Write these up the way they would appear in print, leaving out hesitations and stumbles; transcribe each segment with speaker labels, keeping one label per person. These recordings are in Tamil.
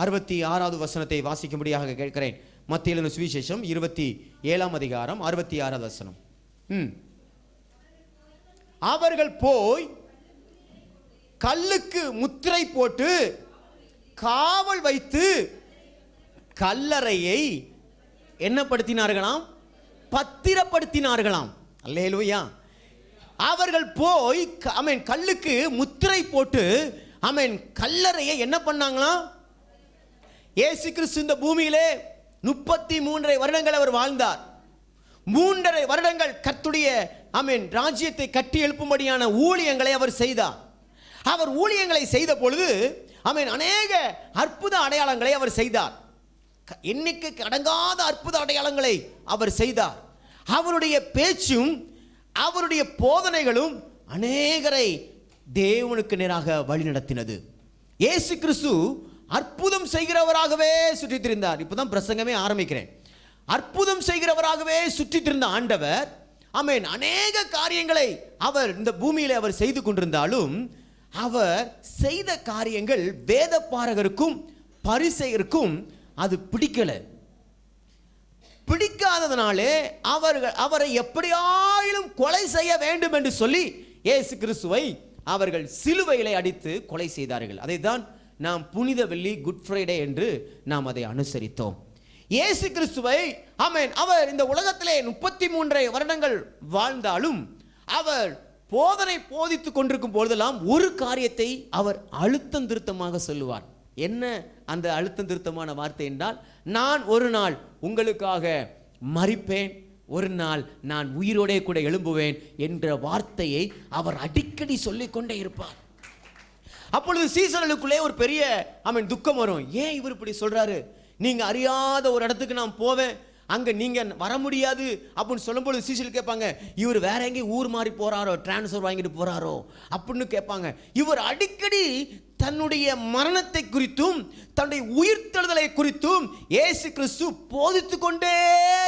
Speaker 1: 66வது வசனத்தை வாசிக்கும்படியாக கேட்கிறேன். மத்தேயு எழுதின சுவிசேஷம் 27ஆம் அதிகாரம் 66வது வசனம். அவர்கள் போய் கல்லுக்கு முத்திரை போட்டு காவல் வைத்து கல்லறையை என்ன படுத்தினார்களாம்? பத்திரப்படுத்தினார்களாம். அல்லேலூயா. அவர்கள் போய் கல்லுக்கு முத்திரை போட்டு கல்லறையை என்ன பண்ணாங்களாம்? இயேசு கிறிஸ்து இந்த பூமியிலே 33 வருடங்கள் அவர் வாழ்ந்தார். 3.5 வருடங்கள் கர்த்தருடைய ராஜ்யத்தை கட்டி எழுப்பும்படியான ஊழியங்களை அவர் செய்தார். அவர் ஊழியங்களை செய்த பொழுது அநேக அற்புத அடையாளங்களை அவர் செய்தார். எண்ணிக்கைக்கு அடங்காத அற்புத அடையாளங்களை அவர் செய்தார். அவருடைய பேச்சும் அவருடைய போதனைகளும் அநேகரை தேவனுக்கு நேராக வழிநடத்தினது. இயேசு கிறிஸ்து அற்புதம் செய்கிறவராகவே சுற்றித் திரிந்தார். இப்போதான் பிரசங்கமே ஆரம்பிக்கிறேன். அற்புதம் செய்கிறவராகவே சுற்றித் திரிந்த ஆண்டவர் அநேக காரியங்களை அவர் இந்த பூமியில் அவர் செய்து கொண்டிருந்தாலும் அவர் செய்த காரியங்கள் வேத பாரகருக்கும் பரிசேயருக்கும் அது பிடிக்காததனாலே அவரை எப்படியாயிலும் கொலை செய்ய வேண்டும் என்று சொல்லி இயேசு கிறிஸ்துவை அவர்கள் சிலுவையிலே அடித்து கொலை செய்தார்கள். அதை தான் நாம் புனித வெள்ளி, குட் ஃப்ரைடே என்று நாம் அதை அனுசரித்தோம். இயேசு கிறிஸ்துவை அவர் இந்த உலகத்திலே 33 வருடங்கள் வாழ்ந்தாலும் அவர் போதனை போதித்துக் கொண்டிருக்கும் பொழுதெல்லாம் ஒரு காரியத்தை அவர் அழுத்தம் திருத்தமாக சொல்லுவார். என்ன அந்த அழுத்தம் திருத்தமான வார்த்தை என்றால், நான் ஒரு நாள் உங்களுக்காக மரிப்பேன், ஒரு நாள் நான் உயிரோடே கூட எழும்புவேன் என்ற வார்த்தையை அவர் அடிக்கடி சொல்லிக்கொண்டே இருப்பார். அப்பொழுது சீசர்களுக்குள்ளே ஒரு பெரிய துக்கம் வரும். ஏன் இவர் இப்படி சொல்றாரு? நீங்க அறியாத ஒரு இடத்துக்கு நான் போவேன், அங்க நீங்க வர முடியாது அப்படின்னு சொல்லும்போது சீசர்கள் கேட்பாங்க, இவர் வேற எங்கேயும் ஊர் மாறி போறாரோ, டிரான்ஸ்ஃபர் வாங்கிட்டு போறாரோ அப்படின்னு கேட்பாங்க. இவர் அடிக்கடி தன்னுடைய மரணத்தை குறித்தும் தன்னுடைய உயிர்த்தெழுதலை குறித்தும் இயேசு கிறிஸ்து போதித்து கொண்டே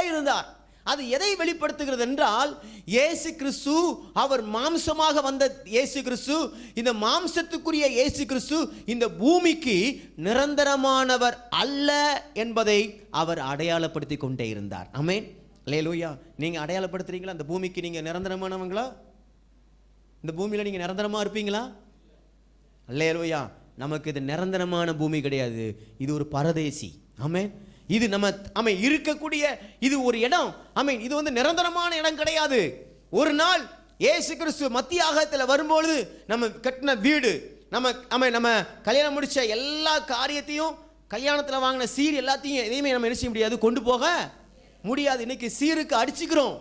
Speaker 1: இருந்தார். அது எதை வெளிப்படுத்துகிறது என்றால், இயேசு கிறிஸ்து அவர் மாம்சமாக வந்த இயேசு கிறிஸ்து, இந்த மாம்சத்துக்குரிய இயேசு கிறிஸ்து இந்த பூமிக்கு நிரந்தரமானவர் அல்ல என்பதை அவர் அடையாளப்படுத்தி கொண்டே இருந்தார். ஆமென், அல்லேலூயா. நீங்க அடையாளப்படுத்துறீங்களா? இந்த பூமிக்கு நீங்க நிரந்தரமானவங்களா? இந்த பூமியில நீங்க நிரந்தரமா இருப்பீங்களா? அல்லேலூயா. நமக்கு இது நிரந்தரமான பூமி கிடையாது, இது ஒரு பரதேசி. ஆமென். இது நம்ம இருக்கக்கூடிய இது ஒரு இடம். இது வந்து நிரந்தரமான இடம் கிடையாது. ஒரு நாள் இயேசு கிறிஸ்து மத்திய ஆகாயத்தில் வரும்பொழுது நம்ம கட்டின வீடு, நம்ம கல்யாணம் முடிச்ச எல்லா காரியத்தையும், கல்யாணத்தில் வாங்கின சீர் எல்லாத்தையும் எதையுமே நம்ம என்ன செய்ய முடியாது, கொண்டு போக முடியாது. இன்னைக்கு சீருக்கு அடிச்சுக்கிறோம்.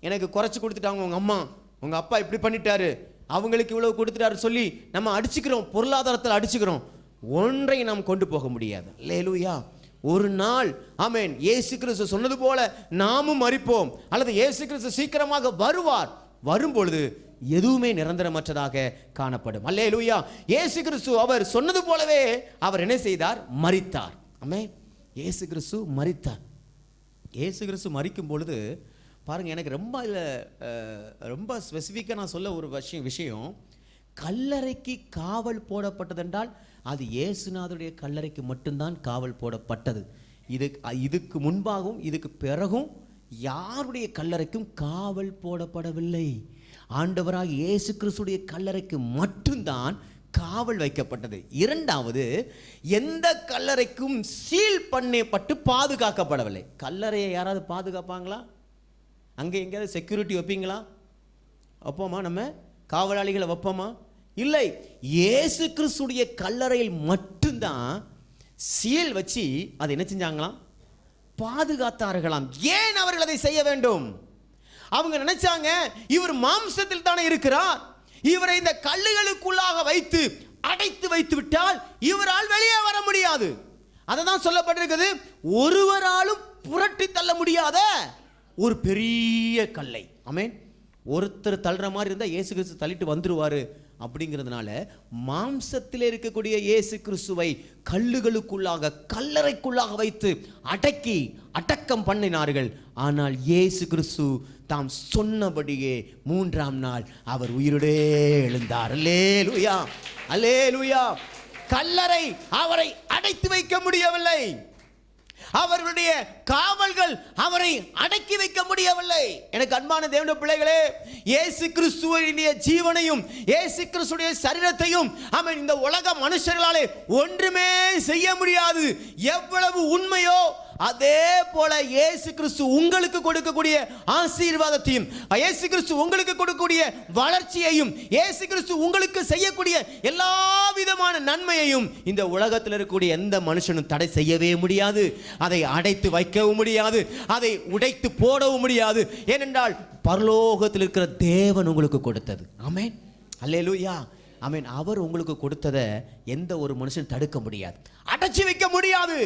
Speaker 1: எனக்கு குறைச்சி கொடுத்துட்டாங்க உங்க அம்மா, உங்க அப்பா இப்படி பண்ணிட்டாரு, அவங்களுக்கு இவ்வளவு கொடுத்துட்டாரு சொல்லி நம்ம அடிச்சுக்கிறோம், பொருளாதாரத்தில் அடிச்சுக்கிறோம். ஒன்றை நாம் கொண்டு போக முடியாது. அல்லேலூயா. ஒரு நாள் ஆமென், இயேசு கிறிஸ்து சொன்னது போல நாமும் மரிப்போம், அல்லது இயேசு கிறிஸ்து சீக்கிரமாக வருவார். வரும்பொழுது எதுவுமே நிரந்தரமற்றதாக காணப்படும். அல்லேலூயா. இயேசு கிறிஸ்து அவர் சொன்னது போலவே அவர் என்ன செய்தார்? மரித்தார். ஆமென். இயேசு கிறிஸ்து மரித்தார். இயேசு கிறிஸ்து மரிக்கும் பொழுது பாருங்க, எனக்கு ரொம்ப ஸ்பெசிஃபிக்காக நான் சொல்ல ஒரு விஷயம், கல்லறைக்கு காவல் போடப்பட்டதென்றால் அது இயேசுநாதருடைய கல்லறைக்கு மட்டும்தான் காவல் போடப்பட்டது. இதுக்கு முன்பாகவும் இதுக்கு பிறகும் யாருடைய கல்லறைக்கும் காவல் போடப்படவில்லை. ஆண்டவராக இயேசு கிறிஸ்துடைய கல்லறைக்கு மட்டும்தான் காவல் வைக்கப்பட்டது. இரண்டாவது, எந்த கல்லறைக்கும் சீல் பண்ணப்பட்டு பாதுகாக்கப்படவில்லை. கல்லறையை யாராவது பாதுகாப்பாங்களா? அங்கே எங்கேயாவது செக்யூரிட்டி வைப்பீங்களா? வைப்போமா? நம்ம காவலாளிகளை வைப்போமா? இல்லை. இயேசு கிறிஸ்துடைய கல்லறையில் மட்டும்தான் சீல் வச்சு அதை என்ன செஞ்சாங்களாம்? பாதுகாத்தார்களாம். ஏன் அவர்கள் அதை செய்ய வேண்டும்? அவங்க நினைச்சாங்க, இவர் மாம்சத்தில் தானே இருக்கிறார், இவரை இந்த கல்லுகளுக்குள்ளாக வைத்து அடைத்து வைத்து விட்டால் இவரால் வெளியே வர முடியாது. அதை தான் சொல்லப்பட்டிருக்கிறது, ஒருவராலும் புரட்டி தள்ள முடியாத ஒரு பெரிய கல்லை. ஆமென். ஒருத்தர் தள்ளுற மாதிரி இருந்தால் இயேசு கிறிஸ்து தள்ளிட்டு வந்துருவாரு அப்படிங்கிறதுனால மாம்சத்தில் இருக்கக்கூடிய இயேசு கிறிஸ்துவை கல்லுகளுக்குள்ளாக, கல்லறைக்குள்ளாக வைத்து அடக்கம் பண்ணினார்கள். ஆனால் இயேசு கிறிஸ்து தாம் சொன்னபடியே 3ஆம் நாள் அவர் உயிரோடே எழுந்தார். அல்லேலூயா, அல்லேலூயா. கல்லறை அவரை அடைத்து வைக்க முடியவில்லை. அவர்களுடைய காவல்கள் அவரை அடக்கி வைக்க முடியவில்லை. எனக்கு அன்பான தேவனுடைய பிள்ளைகளே, இயேசு கிறிஸ்துவினுடைய ஜீவனையும் இயேசு கிறிஸ்துடைய சரீரத்தையும் அவன் இந்த உலக மனுஷர்களாலே ஒன்றுமே செய்ய முடியாது. எவ்வளவு உண்மையோ அதே போல இயேசு கிறிஸ்து உங்களுக்கு கொடுக்கக்கூடிய ஆசீர்வாதத்தையும், இயேசு கிறிஸ்து உங்களுக்கு கொடுக்கக்கூடிய வளர்ச்சியையும், இயேசு கிறிஸ்து உங்களுக்கு செய்யக்கூடிய எல்லா விதமான நன்மையையும் இந்த உலகத்தில் இருக்கக்கூடிய எந்த மனுஷனும் தடை செய்யவே முடியாது. அதை அடைத்து வைக்கவும் முடியாது, அதை உடைத்து போடவும் முடியாது. ஏனென்றால் பரலோகத்தில் இருக்கிற தேவன் உங்களுக்கு கொடுத்தது. ஆமென், அல்லேலூயா, ஆமென். அவர் உங்களுக்கு கொடுத்ததை எந்த ஒரு மனுஷன் தடுக்க முடியாது, அடைச்சி வைக்க முடியாது.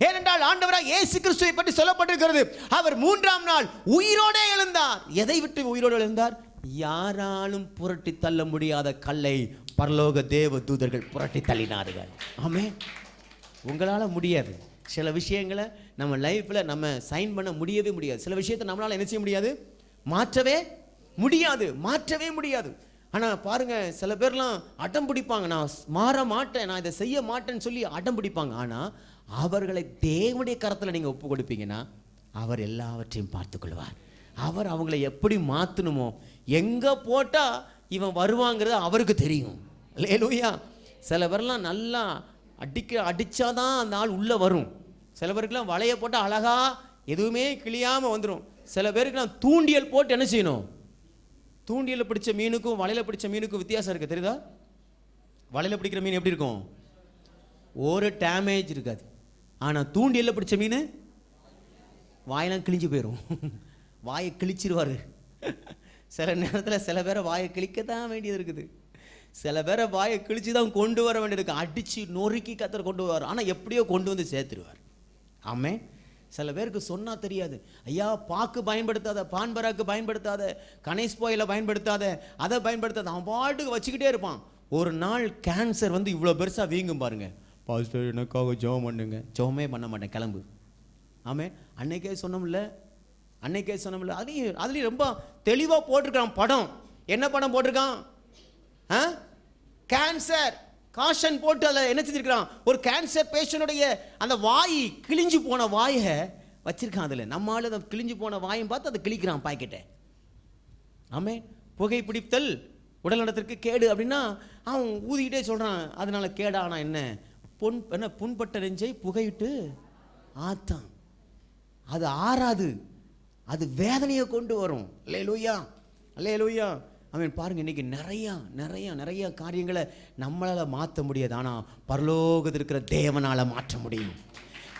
Speaker 1: ஏனென்றால் ஆண்டவராக இயேசு கிறிஸ்துவை பற்றி சொல்லப்பட்டிருக்கிறது, அவர் 3ஆம் நாள் உயிரோடே எழுந்தார். எதை விட்டு உயிரோடு எழுந்தார்? யாராலும் புரட்டி தள்ள முடியாத கல்லை பரலோக தேவ தூதர்கள் புரட்டி தள்ளினார்கள். ஆமென். உங்களால் முடியாது. சில விஷயங்களை நம்ம லைஃப்பில் நம்ம சைன் பண்ண முடியவே முடியாது. சில விஷயத்தை நம்மளால் என்ன செய்ய முடியாது? மாற்றவே முடியாது. ஆனால் பாருங்கள், சில பேர்லாம் அடம் பிடிப்பாங்க, நான் மாற மாட்டேன், நான் இதை செய்ய மாட்டேன்னு சொல்லி அடம் பிடிப்பாங்க. ஆனால் அவர்களை தேவனுடைய கரத்தில் நீங்கள் ஒப்பு கொடுப்பீங்கன்னா அவர் எல்லாவற்றையும் பார்த்துக்கொள்வார். அவர் அவங்களை எப்படி மாற்றணுமோ, எங்கே போட்டால் இவன் வருவாங்கிறது அவருக்கு தெரியும். அல்லேலூயா. சில பேர்லாம் நல்லா அடித்தாதான் அந்த ஆள் உள்ளே வரும். சில பேருக்குலாம் வலையை போட்டால் அழகாக எதுவுமே கிளியாமல் வந்துடும். சில பேருக்குலாம் தூண்டியல் போட்டு என்ன செய்யணும்? தூண்டியில் பிடிச்ச மீனுக்கும் வலையில் பிடிச்ச மீனுக்கும் வித்தியாசம் இருக்குது, தெரியுதா? வலையில் பிடிக்கிற மீன் எப்படி இருக்கும்? ஒரு டேமேஜ் இருக்காது. ஆனால் தூண்டியில் பிடிச்ச மீன் வாயெல்லாம் கிழிஞ்சு போயிடும். வாயை கிழிச்சிருவார். சில நேரத்தில் சில பேரை வாயை கிழிக்க தான் வேண்டியது இருக்குது. சில பேரை வாயை கிழிச்சு தான் கொண்டு வர வேண்டியது. அடித்து நொறுக்கி கத்தரை கொண்டு வருவார். ஆனால் எப்படியோ கொண்டு வந்து சேர்த்துருவார். ஆமென். சில பேருக்கு சொன்னால் தெரியாது. ஐயா, பாக்கு பயன்படுத்தாத, பான்பராக்கு பயன்படுத்தாத, கணேஷ் பாயில் பயன்படுத்தாத, அதை பயன்படுத்தாத, அவன் பாட்டுக்கு வச்சுக்கிட்டே இருப்பான். ஒரு நாள் கேன்சர் வந்து இவ்வளோ பெருசாக வீங்கும் பாருங்க. பாஸ்டர் எனக்காக ஜெபம் பண்ணுங்க. ஜெபமே பண்ண மாட்டேன், கிளம்பு. ஆமென். அன்னைக்கே சொன்னோம்ல. அதுலேயும் ரொம்ப தெளிவாக போட்டிருக்கான் படம். என்ன படம் போட்டிருக்கான்? கேன்சர் காஷன் போட்டு அதில் என்ன செஞ்சிருக்கிறான்? ஒரு கேன்சர் பேஷனுடைய அந்த வாய், கிழிஞ்சு போன வாயை வச்சிருக்கான். அதில் நம்மளால அதை கிழிஞ்சு போன வாயும் பார்த்து அதை கிழிக்கிறான் பாக்கெட்டை. ஆமென். புகைப்பிடித்தல் உடல் நலத்திற்கு கேடு அப்படின்னா அவன் ஊதிக்கிட்டே சொல்கிறான். அதனால கேடானா என்ன புண்பட்ட நெஞ்சை புகையிட்டு ஆத்தான். அது ஆறாது, அது வேதனையை கொண்டு வரும். அல்லேலூயா. அவன் பாருங்க, இன்னைக்கு நிறைய காரியங்களை நம்மளால் மாற்ற முடியாது. ஆனால் பரலோகத்தில் இருக்கிற தேவனால் மாற்ற முடியும்.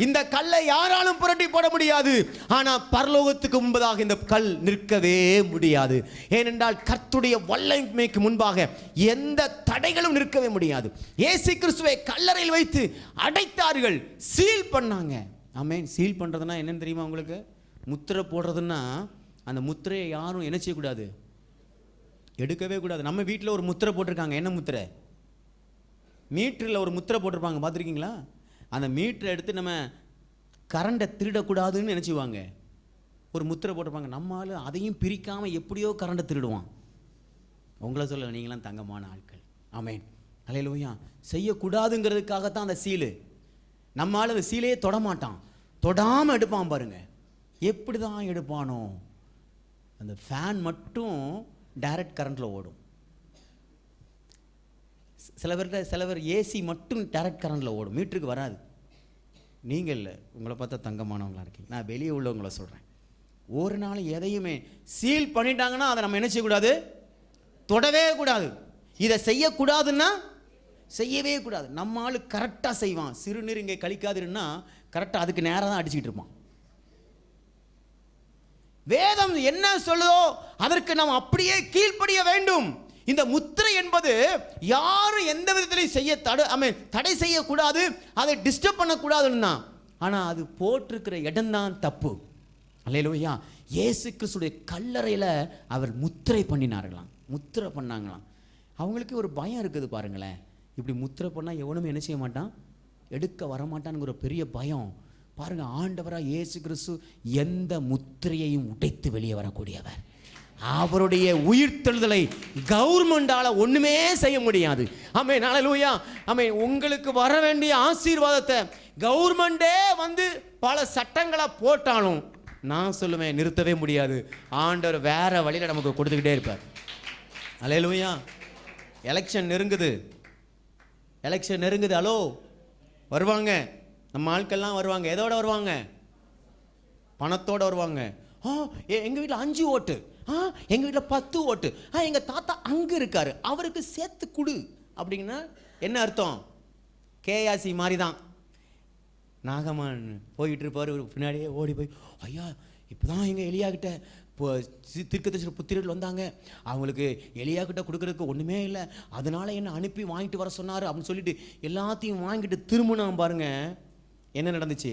Speaker 1: இந்த கல்லை யாராலும் புரட்டி போட முடியாது. ஆனால் பரலோகத்துக்கு முன்பதாக இந்த கல் நிற்கவே முடியாது. ஏனென்றால் கர்த்தருடைய வல்லமைக்கு முன்பாக எந்த தடைகளும் நிற்கவே முடியாது. இயேசு கிறிஸ்துவை கல்லறையில் வைத்து அடைத்தார்கள், சீல் பண்ணாங்க. ஆமென். சீல் பண்ணுறதுன்னா என்னன்னு தெரியுமா உங்களுக்கு? முத்திரை போடுறதுன்னா அந்த முத்திரையை யாரும் என்ன செய்யக்கூடாது? எடுக்கவே கூடாது. நம்ம வீட்டில் ஒரு முத்திரை போட்டிருக்காங்க. என்ன முத்திரை? மீட்டரில் ஒரு முத்திரை போட்டிருப்பாங்க, பார்த்துருக்கீங்களா? அந்த மீட்டரை எடுத்து நம்ம கரண்டை திருடக்கூடாதுன்னு நினச்சிவாங்க. ஒரு முத்திரை போட்டிருப்பாங்க. நம்மளால் அதையும் பிரிக்காமல் எப்படியோ கரண்டை திருடுவான். உங்களை சொல்ல, நீங்களாம் தங்கமான ஆட்கள். ஆமென். அல்லேலூயா. செய்யக்கூடாதுங்கிறதுக்காகத்தான் அந்த சீலு. நம்மளால் அந்த சீலையே தொடமாட்டான், தொடாமல் எடுப்பான் பாருங்க. எப்படி தான் எடுப்பானோ? அந்த ஃபேன் மட்டும் டைரக்ட் கரண்டில் ஓடும். சிலவர் ஏசி மட்டும் டைரக்ட் கரண்டில் ஓடும், மீட்டருக்கு வராது. நீங்கள் இல்லை, உங்களை பார்த்தா தங்கமானவங்களாக இருக்கீங்க. நான் வெளியே உள்ளவங்களை சொல்கிறேன். ஒரு நாள் எதையுமே சீல் பண்ணிட்டாங்கன்னா அதை நம்ம என்ன செய்யக்கூடாது? தொடவே கூடாது. இதை செய்யக்கூடாதுன்னா செய்யவே கூடாது. நம்ம ஆள் கரெக்டாக செய்வான். சிறுநீர் இங்கே கழிக்காதுன்னா கரெக்டாக அதுக்கு நேராக தான் அடிச்சுக்கிட்டு இருப்பான். வேதம் என்ன சொல்லுதோ அதற்கு நாம் அப்படியே கீழ்ப்படிய வேண்டும். இந்த முத்திரை என்பது யாரும் எந்த விதத்திலையும் தடை செய்யக்கூடாது, அதை டிஸ்டர்ப் பண்ணக்கூடாதுன்னா. ஆனால் அது போட்டிருக்கிற இடம்தான் தப்பு. அல்லேலூயா. இயேசு கிறிஸ்துடைய கல்லறையில் அவர் முத்திரை பண்ணாங்களாம். அவங்களுக்கு ஒரு பயம் இருக்குது பாருங்களேன். இப்படி முத்திரை பண்ணால் எவனும் என்ன செய்ய மாட்டான், எடுக்க வரமாட்டானுங்கிற பெரிய பயம். பாருங்க, ஆண்டவராக இயேசு கிறிஸ்து எந்த முத்திரையையும் உடைத்து வெளியே வரக்கூடியவர். அவருடைய உயிர்த்தெழுதலை கவர்மெண்டால ஒண்ணுமே செய்ய முடியாது. ஆமென், ஹல்லேலூயா. ஆமென். உங்களுக்கு வர வேண்டிய ஆசீர்வாதத்தை கவர்மெண்டே வந்து பல சட்டங்களை போட்டாலும் நான் சொல்லுவேன் நிறுத்தவே முடியாது. ஆண்டவர் வேற வழியில நமக்கு கொடுத்துக்கிட்டே இருப்பார். ஹல்லேலூயா. எலெக்ஷன் நெருங்குது, எலெக்ஷன் நெருங்குது. ஹலோ, வருவாங்க நம்ம ஆட்கள்லாம் வருவாங்க. எதோட வருவாங்க? பணத்தோட வருவாங்க. எங்கள் வீட்டில் 5 ஓட்டு, எங்கள் வீட்டில் 10 ஓட்டு, எங்கள் தாத்தா அங்கே இருக்காரு, அவருக்கு சேர்த்து கொடு அப்படின்னா என்ன அர்த்தம்? கேஆசி மாதிரி தான். நாகமான் போயிட்டு இருப்பார், பின்னாடியே ஓடி போய், ஐயா இப்போ தான் எங்கள் எலியாக்கிட்ட இப்போ தீர்க்கதரிசி புத்திரர்கள் வந்தாங்க, அவங்களுக்கு எலியாக்கிட்ட கொடுக்குறதுக்கு ஒன்றுமே இல்லை, அதனால என்னை அனுப்பி வாங்கிட்டு வர சொன்னார் அப்படின்னு சொல்லிட்டு எல்லாத்தையும் வாங்கிட்டு திரும்பினான். பாருங்க என்ன நடந்துச்சு.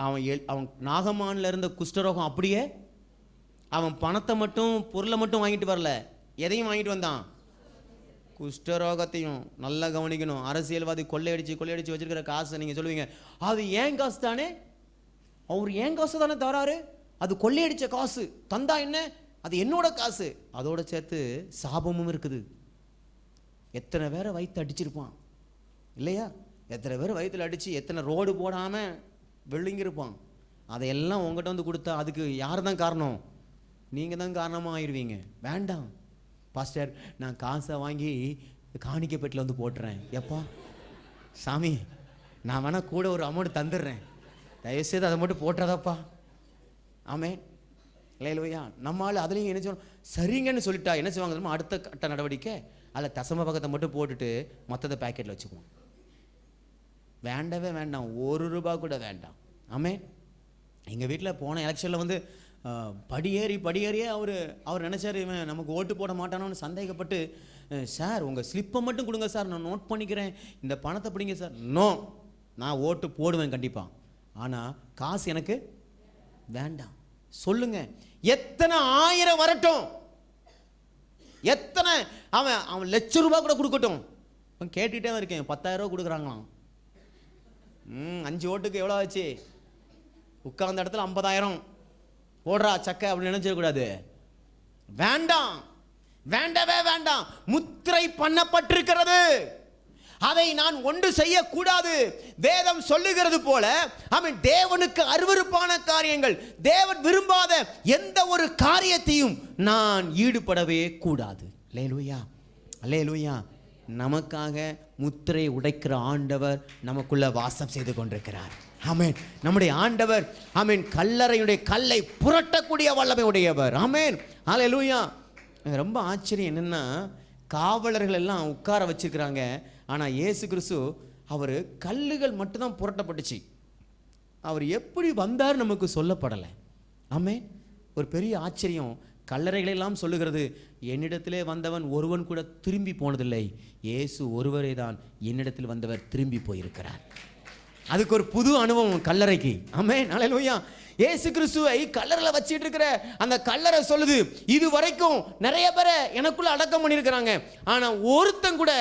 Speaker 1: அவன் நாகமானில் இருந்த குஷ்டரோகம் அப்படியே, அவன் பணத்தை மட்டும் பொருளை மட்டும் வாங்கிட்டு வரல, எதையும் வாங்கிட்டு வந்தான்? குஷ்டரோகத்தையும். நல்லா கவனிக்கணும். அரசியல்வாதி கொள்ளையடிச்சு வச்சிருக்கிற காசை நீங்கள் சொல்லுவீங்க அது ஏன் காசு தானே, அவர் ஏன் காசு தானே தராரு, அது கொள்ளையடிச்ச காசு, தந்தா என்ன, அது என்னோட காசு. அதோட சேர்த்து சாபமும் இருக்குது. எத்தனை பேரை வயிற்று அடிச்சிருப்பான் இல்லையா? எத்தனை பேர் வயிற்றில் அடித்து எத்தனை ரோடு போடாமல் வெள்ளிங்கிருப்பான். அதையெல்லாம் உங்கள்கிட்ட வந்து கொடுத்தா அதுக்கு யார் தான் காரணம்? நீங்கள் தான் காரணமாக ஆயிடுவீங்க. வேண்டாம் பாஸ்டர், நான் காசை வாங்கி காணிக்கப்பட்டில் வந்து போட்டுறேன். எப்பா சாமி, நான் வேணால் கூட ஒரு அமௌண்ட் தந்துடுறேன், தயவுசெய்து அதை மட்டும் போட்டுறதாப்பா. ஆமென், ஹல்லேலூயா. நம்மளால் அதுலேயும் என்ன சொல்லணும், சரிங்கன்னு சொல்லிட்டா என்ன செய்வாங்க? அடுத்த கட்ட நடவடிக்கை அதில் தசம பக்கத்தை மட்டும் போட்டுட்டு மற்றதை பேக்கெட்டில் வச்சுக்குவோம். வேண்டவே வேண்டாம், ₹1 கூட வேண்டாம். ஆமென். எங்கள் வீட்டில் போன எலெக்ஷனில் வந்து படியேறியே அவர் நினச்சார் இவன் நமக்கு ஓட்டு போட மாட்டானோன்னு சந்தேகப்பட்டு, சார் உங்கள் ஸ்லிப்பை மட்டும் கொடுங்க சார், நான் நோட் பண்ணிக்கிறேன், இந்த பணத்தை பிடிங்க சார். நோ, நான் ஓட்டு போடுவேன் கண்டிப்பாக, ஆனால் காசு எனக்கு வேண்டாம். சொல்லுங்க, எத்தனை 1000 வரட்டும், எத்தனை அவன் ₹1,00,000 கூட கொடுக்கட்டும், கேட்டுகிட்டே இருக்கேன். 10,000 கொடுக்குறாங்களாம். 5 ஓட்டுக்கு எவ்வளோ ஆச்சு? உட்கார்ந்த இடத்துல 50,000 போடுறா சக்கை அப்படின்னு நினைச்சிடக்கூடாது. வேண்டாம், வேண்டவே வேண்டாம். முத்திரை பண்ணப்பட்டிருக்கிறது, அதை நான் ஒன்று செய்யக்கூடாது. வேதம் சொல்லுகிறது போல அவன் தேவனுக்கு அருவருப்பான காரியங்கள், தேவன் விரும்பாத எந்த ஒரு காரியத்தையும் நான் ஈடுபடவே கூடாது. அல்லேலூயா, அல்லேலூயா. நமக்காக முத்திரை உடைக்கிற ஆண்டவர் நமக்குள்ள வாசம் செய்து கொண்டிருக்கிறார். ஆமென். நம்முடைய ஆண்டவர் ஆமென் கல்லறையுடைய கல்லை புரட்டக்கூடிய வல்லமை உடையவர். ஆமென், ஹல்லேலூயா. ரொம்ப ஆச்சரியம் என்னன்னா, காவலர்கள் எல்லாம் உட்கார வச்சிருக்கிறாங்க, ஆனால் இயேசு கிறிஸ்து அவர் கல்லுகள் மட்டும்தான் புரட்டப்பட்டுச்சு. அவர் எப்படி வந்தார் நமக்கு சொல்லப்படலை. ஆமென். ஒரு பெரிய ஆச்சரியம். கல்லறைகளெல்லாம் சொல்லுகிறது, என்னிடத்திலே வந்தவன் ஒருவன் கூட திரும்பி போனதில்லை, இயேசு ஒருவரே தான் என்னிடத்தில் வந்தவர் திரும்பி போயிருக்கிறார். அதுக்கு ஒரு புது அனுபவம் கல்லறைக்கு. ஆமென், ஹல்லேலூயா. இயேசு கிறிஸ்துவை கல்லறையில் வச்சிட்டு இருக்கிற அந்த கல்லறை சொல்லுது, இது வரைக்கும் நிறைய பேரை எனக்குள்ள அடக்கம் பண்ணியிருக்கிறாங்க, ஆனால் ஒருத்தன் கூட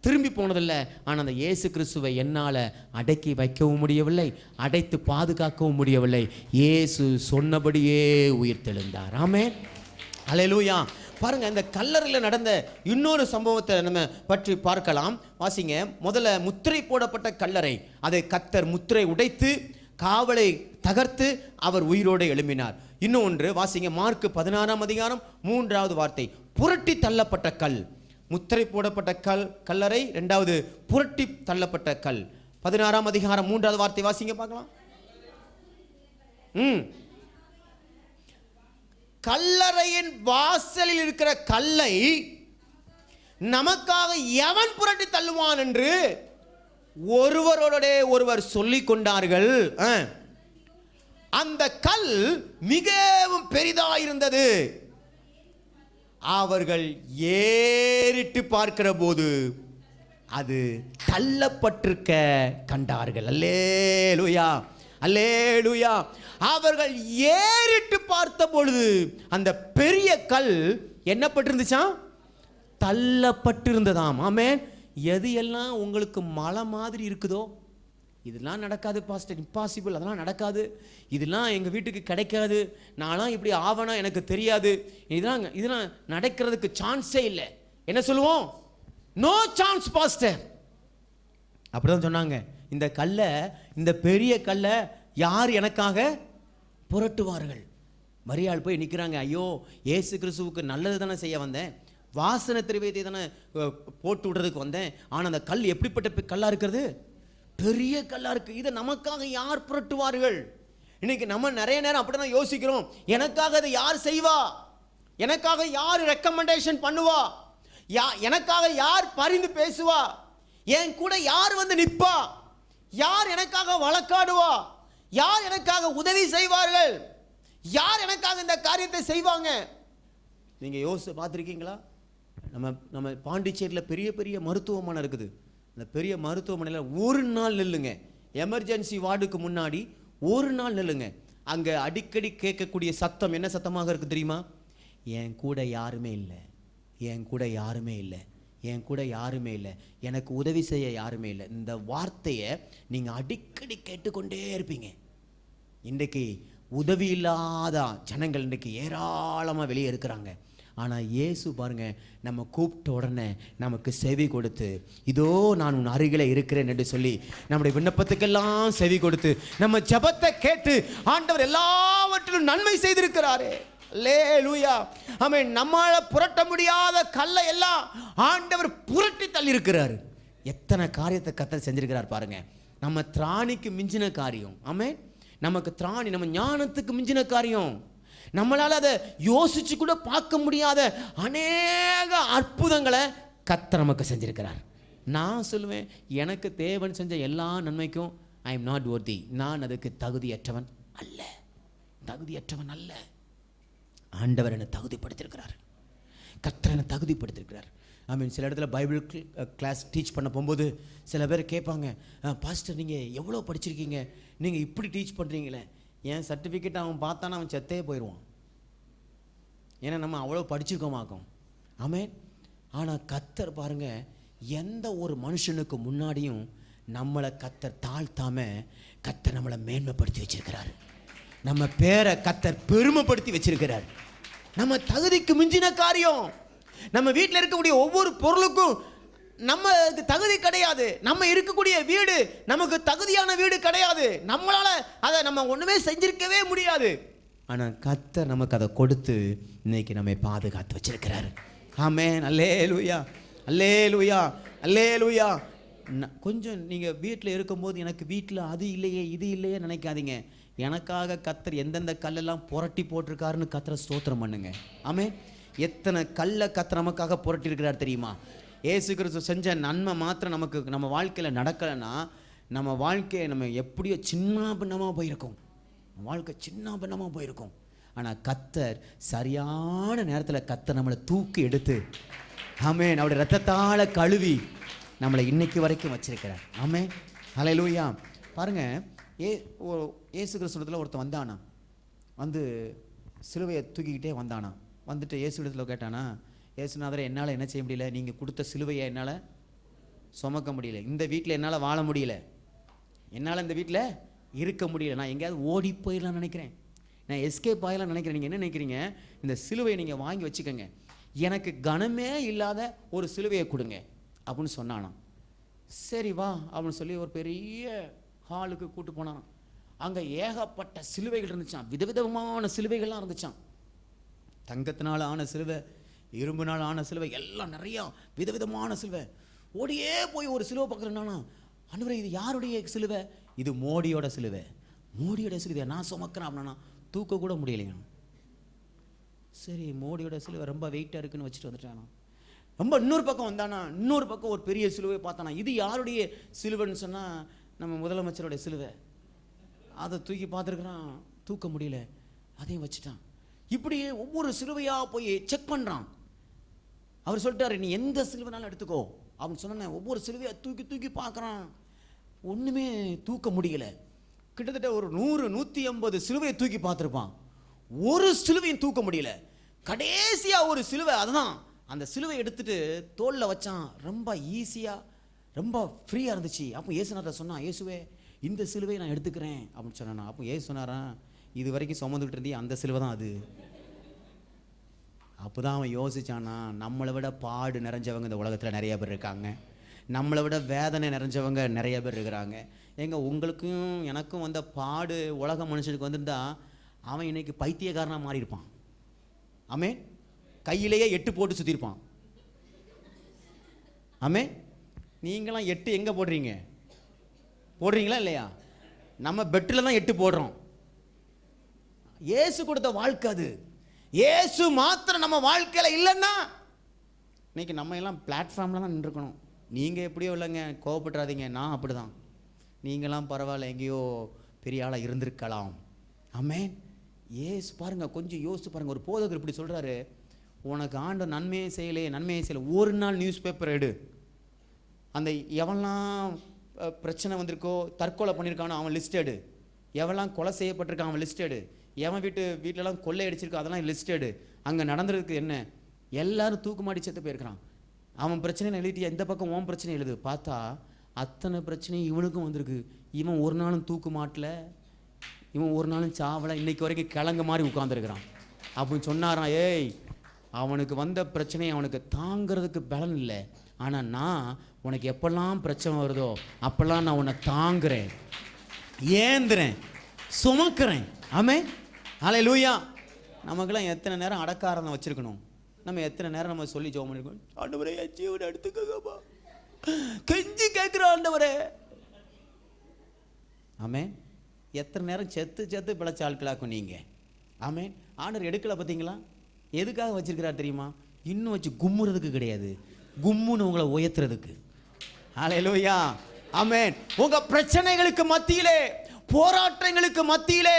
Speaker 1: திரும்பி போனதில்லை. ஆனால் அந்த இயேசு கிறிஸ்துவை என்னால் அடக்கி வைக்கவும் முடியவில்லை, அடைத்து பாதுகாக்கவும் முடியவில்லை. இயேசு சொன்னபடியே உயிர்த்தெழுந்தார். ஆமென், ஹல்லேலூயா. பாருங்க, இந்த கல்லறையில் நடந்த இன்னொரு சம்பவத்தை நம்ம பற்றி பார்க்கலாம். வாசிங்க. முதல்ல முத்திரை போடப்பட்ட கல்லறை, அதை கர்த்தர் முத்திரை உடைத்து காவலை தகர்த்து அவர் உயிரோடு எழும்பினார். இன்னொன்று வாசிங்க, மார்க் 16ஆம் அதிகாரம் 3வது வார்த்தை, புரட்டி தள்ளப்பட்ட கல். முத்திரை போடப்பட்ட கல்லறை, 2வது புரட்டி தள்ளப்பட்ட கல். 16ஆம் அதிகாரம் 3வது வார்த்தை வாசிங்க பார்க்கலாம். கல்லறையின் வாசலில் இருக்கிற கல்லை நமக்காக எவன் புரட்டி தள்ளுவான் என்று ஒருவரோட ஒருவர் சொல்லிக் கொண்டார்கள். அந்த கல் மிகவும் பெரிதாயிருந்தது. அவர்கள் ஏறிட்டு பார்க்கிற போது அது தள்ளப்பட்டிருக்க கண்டார்கள். அல்லேலூயா, அல்லேலூயா. அவர்கள் ஏறிட்டு பார்த்த பொழுது அந்த பெரிய கல் என்னப்பட்டிருந்துச்சாம்? தள்ளப்பட்டிருந்ததாம். ஆமென். எது எல்லாம் உங்களுக்கு மலை மாதிரி இருக்குதோ, இதெல்லாம் நடக்காது பாஸ்டர், இம்பாசிபிள், அதெல்லாம் நடக்காது, இதெல்லாம் எங்கள் வீட்டுக்கு கிடைக்காது, நான்லாம் இப்படி ஆவனா எனக்கு தெரியாது, இதெல்லாம் நடக்கிறதுக்கு சான்ஸே இல்லை. என்ன சொல்லுவோம்? No chance pastor. அப்படிதான் சொன்னாங்க. இந்த கல்லை, இந்த பெரிய கல்லை யார் எனக்காக புரட்டுவார்கள்? மரியாள் போய் நிற்கிறாங்க. ஐயோ, இயேசு கிறிஸ்துவுக்கு நல்லது தானே செய்ய வந்தேன், வாசனை திரவியத்தை தானே போட்டு விடுறதுக்கு வந்தேன், ஆனால் அந்த கல் எப்படிப்பட்ட கல்லாக இருக்கிறது? பெரிய கல்லா இருக்கு. இதை நமக்காக யார் புரட்டுவார்கள்? இன்னைக்கு நம்ம நிறைய நேரம் அப்படிதான் யோசிக்கிறோம். எனக்காக அதை யார் செய்வா? எனக்காக யார் ரெக்கமெண்டேஷன் பண்ணுவா? எனக்காக யார் பரிந்து பேசுவா? என் கூட யார் வந்து நிற்பா? யார் எனக்காக வழக்காடுவா? யார் எனக்காக உதவி செய்வார்கள்? யார் எனக்காக இந்த காரியத்தை செய்வாங்க? நீங்க யோசிச்சு பார்த்துருக்கீங்களா? நம்ம பாண்டிச்சேரியில் பெரிய பெரிய மருத்துவமனை இருக்குது. அந்த பெரிய மருத்துவமனையில் ஒரு நாள் நில்லுங்க, எமர்ஜென்சி வார்டுக்கு முன்னாடி ஒரு நாள் நில்லுங்க. அங்கே அடிக்கடி கேட்கக்கூடிய சத்தம் என்ன சத்தமாக இருக்குது தெரியுமா? என் கூட யாருமே இல்லை, என் கூட யாருமே இல்லை, என் கூட யாருமே இல்லை, எனக்கு உதவி செய்ய யாருமே இல்லை. இந்த வார்த்தையை நீங்கள் அடிக்கடி கேட்டுக்கொண்டே இருப்பீங்க. இன்றைக்கு உதவி இல்லாத ஜனங்கள் இன்றைக்கு ஏராளமாக வெளியே இருக்கிறாங்க. ஆனால் இயேசு பாருங்க, நம்ம கூப்பிட்ட உடனே நமக்கு செவி கொடுத்து, இதோ நான் உன் அருகில் இருக்கிறேன் என்று சொல்லி நம்முடைய விண்ணப்பத்துக்கெல்லாம் செவி கொடுத்து நம்ம ஜெபத்தை கேட்டு ஆண்டவர் எல்லாவற்றிலும் நன்மை செய்திருக்கிறாரே. அல்லேலூயா, ஆமென். நம்மால புரட்ட முடியாத கல்லை எல்லாம் ஆண்டவர் புரட்டி தள்ளி இருக்கிறார். எத்தனை காரியத்தை கர்த்தர் செஞ்சிருக்கிறார் பாருங்க. நம்ம திராணிக்கு மிஞ்சின காரியம், ஆமென். நமக்கு திராணி, நம்ம ஞானத்துக்கு மிஞ்சின காரியம், நம்மளால அதை யோசிச்சு கூட பார்க்க முடியாத அநேக அற்புதங்களை கர்த்தர் நமக்கு செஞ்சிருக்கிறார். நான் சொல்லுவேன், எனக்கு தேவன் செஞ்ச எல்லா நன்மைக்கும் ஐ எம் நாட் வொர்தி, நான் அதுக்கு தகுதியற்றவன் அல்ல, தகுதியற்றவன் அல்ல. ஆண்டவர் என்னை தகுதிப்படுத்தியிருக்கிறார், கர்த்தர் என்னை தகுதிப்படுத்தியிருக்கிறார். ஐ மீன், சில இடத்துல பைபிள் கிளாஸ் டீச் பண்ண போகும்போது சில பேர் கேட்பாங்க, பாஸ்டர் நீங்கள் எவ்வளோ படிச்சிருக்கீங்க, நீங்கள் இப்படி டீச் பண்ணுறீங்களே? என் சர்டிஃபிகேட் அவன் பார்த்தானா அவன் செத்தே போயிடுவான். ஏன்னா நம்ம அவ்வளோ படிச்சிருக்கோமாக்கும், ஆமென். ஆனால் கர்த்தர் பாருங்க, எந்த ஒரு மனுஷனுக்கு முன்னாடியும் நம்மளை கர்த்தர் தாழ்த்தாம கர்த்தர் நம்மளை மேன்மைப்படுத்தி வச்சிருக்கிறார். நம்ம பேரை கர்த்தர் பெருமைப்படுத்தி வச்சிருக்கிறார். நம்ம தகுதிக்கு மிஞ்சின காரியம். நம்ம வீட்டில் இருக்கக்கூடிய ஒவ்வொரு பொருளுக்கும் நம்ம தகுதி கிடையாது. நம்ம இருக்கக்கூடிய வீடு நமக்கு தகுதியான வீடு கிடையாது. நம்மளால அதை நம்ம ஒண்ணுமே செஞ்சிருக்கவே முடியாது. ஆனால் கர்த்தர் நமக்கு அதை கொடுத்து இன்னைக்கு நம்மை பாதுகாத்து வச்சிருக்கிறாரு. ஆமென். அல்லேலூயா, அல்லேலூயா, அல்லேலூயா. கொஞ்சம் நீங்கள் வீட்டில் இருக்கும்போது எனக்கு வீட்டில் அது இல்லையே இது இல்லையே நினைக்காதீங்க. எனக்காக கர்த்தர் எந்தெந்த கல்லெல்லாம் புரட்டி போட்டிருக்காருன்னு கர்த்தரை ஸ்தோத்திரம் பண்ணுங்க. ஆமென். எத்தனை கல்லை கர்த்தர் நமக்காக புரட்டி இருக்கிறார் தெரியுமா? இயேசு கிறிஸ்து செஞ்ச நன்மை மாத்திரம் நமக்கு நம்ம வாழ்க்கையில் நடக்கலைன்னா நம்ம வாழ்க்கையை நம்ம எப்படியோ சின்ன பின்னமாக போயிருக்கோம், வாழ்க்கை சின்ன பின்னமாக போயிருக்கும். ஆனால் கர்த்தர் சரியான நேரத்தில் கர்த்தர் நம்மளை தூக்கி எடுத்து, ஆமென், அவருடைய ரத்தத்தால் கழுவி நம்மளை இன்னைக்கு வரைக்கும் வச்சிருக்கிறார். ஆமென். ஹல்லேலூயா. பாருங்க, இயேசு கிறிஸ்துவிடத்தில் ஒருத்தன் வந்தானா, வந்து சிலுவையை தூக்கிக்கிட்டே வந்தானா. வந்துட்டு இயேசு இடத்துல கேட்டானா, இயேசுநாதரை என்னால் என்ன செய்ய முடியல, நீங்கள் கொடுத்த சிலுவையை என்னால் சுமக்க முடியல, இந்த வீட்டில் என்னால் வாழ முடியல, என்னால் இந்த வீட்டில் இருக்க முடியல, நான் எங்கேயாவது ஓடி போயிடலாம்னு நினைக்கிறேன், நான் எஸ்கேப் ஆகலாம்னு நினைக்கிறேன். நீங்கள் என்ன நினைக்கிறீங்க? இந்த சிலுவையை நீங்கள் வாங்கி வச்சுக்கோங்க, எனக்கு கனமே இல்லாத ஒரு சிலுவையை கொடுங்க அப்படின்னு சொன்னானாம். சரி வா அப்படின்னு சொல்லி ஒரு பெரிய ஹாலுக்கு கூட்டு போனான். அங்கே ஏகப்பட்ட சிலுவைகள் இருந்துச்சான், விதவிதமான சிலுவைகள்லாம் இருந்துச்சான். தங்கத்தினால் ஆன சிலுவை, இரும்புனால் ஆன சிலுவை, எல்லாம் நிறையா விதவிதமான சிலுவை. ஓடியே போய் ஒரு சிலுவை பார்க்குறேன்னா, ஆண்டவரே இது யாருடைய சிலுவை? இது மோடியோட சிலுவை. மோடியோட சிலுவை நான் சுமக்கிறேன் அப்படின்னா தூக்க கூட முடியலைங்க. சரி, மோடியோட சிலுவை ரொம்ப வெயிட்டாக இருக்குன்னு வச்சுட்டு வந்துட்டானா. ரொம்ப இன்னொரு பக்கம் வந்தானா, இன்னொரு பக்கம் ஒரு பெரிய சிலுவை பார்த்தானா. இது யாருடைய சிலுவைன்னு சொன்னால் நம்ம முதலமைச்சருடைய சிலுவை. அதை தூக்கி பார்த்துருக்குறான், தூக்க முடியல, அதையும் வச்சுட்டான். இப்படியே ஒவ்வொரு சிலுவையாக போய் செக் பண்ணுறான். அவர் சொல்லிட்டாரு, நீ எந்த சிலுவைனாலும் எடுத்துக்கோ அப்படின்னு சொன்ன. ஒவ்வொரு சிலுவையாக தூக்கி தூக்கி பார்க்குறான், ஒன்றுமே தூக்க முடியல. கிட்டத்தட்ட ஒரு 100-150 சிலுவையை தூக்கி பார்த்துருப்பான், ஒரு சிலுவையும் தூக்க முடியல. கடைசியாக ஒரு சிலுவை, அதுதான் அந்த சிலுவை எடுத்துட்டு தோளில் வச்சான். ரொம்ப ஈஸியாக ரொம்ப ஃப்ரீயாக இருந்துச்சு. அப்போ இயேசுநாதர் சொன்னா, இயேசுவே இந்த சிலுவை நான் எடுத்துக்கிறேன் அப்படின்னு சொன்னா. அப்போ ஏசு சொன்னாராம், இது வரைக்கும் சுமந்துக்கிட்டு இருந்தே அந்த சிலுவை தான் அது. அப்போ தான் அவன் யோசிச்சானா, நம்மளை விட பாடு நிறைஞ்சவங்க இந்த உலகத்தில் நிறைய பேர் இருக்காங்க, நம்மளை விட வேதனை நிறைஞ்சவங்க நிறைய பேர் இருக்கிறாங்க. ஏங்க உங்களுக்கும் எனக்கும் வந்த பாடு உலக மனுஷனுக்கு வந்திருந்தா அவன் இன்னைக்கு பைத்தியக்காரனாக மாறி இருப்பான். ஆமே, கையிலேயே 8 போட்டு சுற்றிருப்பான். ஆமே, நீங்களாம் 8 எங்கே போடுறீங்க? போடுறீங்களா இல்லையா? நம்ம பெட்டில் தான் 8 போடுறோம். இயேசு கொடுத்த வாழ்க்கை அது. இயேசு மாத்திரம் நம்ம வாழ்க்கையில் இல்லைன்னா இன்னைக்கு நம்ம எல்லாம் பிளாட்ஃபார்மில் தான் நின்றுக்கணும். நீங்கள் எப்படியோ இல்லைங்க, கோவப்பட்டுறாதீங்க, நான் அப்படி தான். நீங்களாம் பரவாயில்ல, எங்கேயோ பெரிய ஆளாக இருந்திருக்கலாம். ஆமென். ஏசு பாருங்கள், கொஞ்சம் யோசிச்சு பாருங்கள். ஒரு போதகர் இப்படி சொல்கிறாரு, உனக்கு ஆண்ட நன்மையை செய்யலை, ஒரு நாள் நியூஸ் பேப்பர் எடு, அந்த எவெல்லாம் பிரச்சனை வந்திருக்கோ, தற்கொலை பண்ணியிருக்கானோ அவன் லிஸ்ட் எடு, எவெல்லாம் கொலை செய்யப்பட்டிருக்கான் அவன் லிஸ்ட் எடு, எவன் வீட்டிலலாம் கொள்ளை அடிச்சிருக்கோ அதெல்லாம் லிஸ்ட் எடு, அங்கே நடந்திருக்கு என்ன, எல்லாரும் தூக்குமாடி செத்து போயிருக்கிறான், அவன் பிரச்சனையை எழுதிட்டியா, இந்த பக்கம் உன் பிரச்சனை எழுது. பார்த்தா அத்தனை பிரச்சனையும் இவனுக்கும் வந்திருக்கு. இவன் ஒரு நாளும் தூக்கு மாட்டல, இவன் ஒரு நாளும் சாவலை, இன்னைக்கு வரைக்கும் கிழங்கு மாதிரி உட்காந்துருக்கிறான் அப்படின்னு சொன்னாரான். ஏய், அவனுக்கு வந்த பிரச்சனையை அவனுக்கு தாங்கிறதுக்கு பலன் இல்லை, ஆனால் நான் உனக்கு எப்பெல்லாம் பிரச்சனை வருதோ அப்பெல்லாம் நான் உன்னை தாங்குறேன், ஏந்துறேன், சுமக்கிறேன். ஆமே, ஹல்லேலூயா. நமக்கெல்லாம் எத்தனை நேரம் அடக்காரனை வச்சிருக்கணும், நம்ம எத்தனை நேரம் நம்ம சொல்லி ஜெபம் பண்ணிருக்கோம், ஆண்டவரே என் ஜீவனை எடுத்துக்கோங்கப்பா, கெஞ்சி கேட்குறோம் ஆண்டவரே. ஆமே, எத்தனை நேரம் செத்து பிழைச்ச ஆட்களாக்கும் நீங்கள். ஆமே, ஆண்டவர் எடுக்கலை பார்த்தீங்களா? எதுக்காக வச்சிருக்கிறார் தெரியுமா? இன்னும் வச்சு கும்முறதுக்கு கிடையாது, கும்முன்னு உங்களை உயர்த்துறதுக்கு. ஹல்லேலூயா. ஆமென். உங்க பிரச்சனைகளுக்கு மத்தியிலே, போராட்டங்களுக்கு மத்தியிலே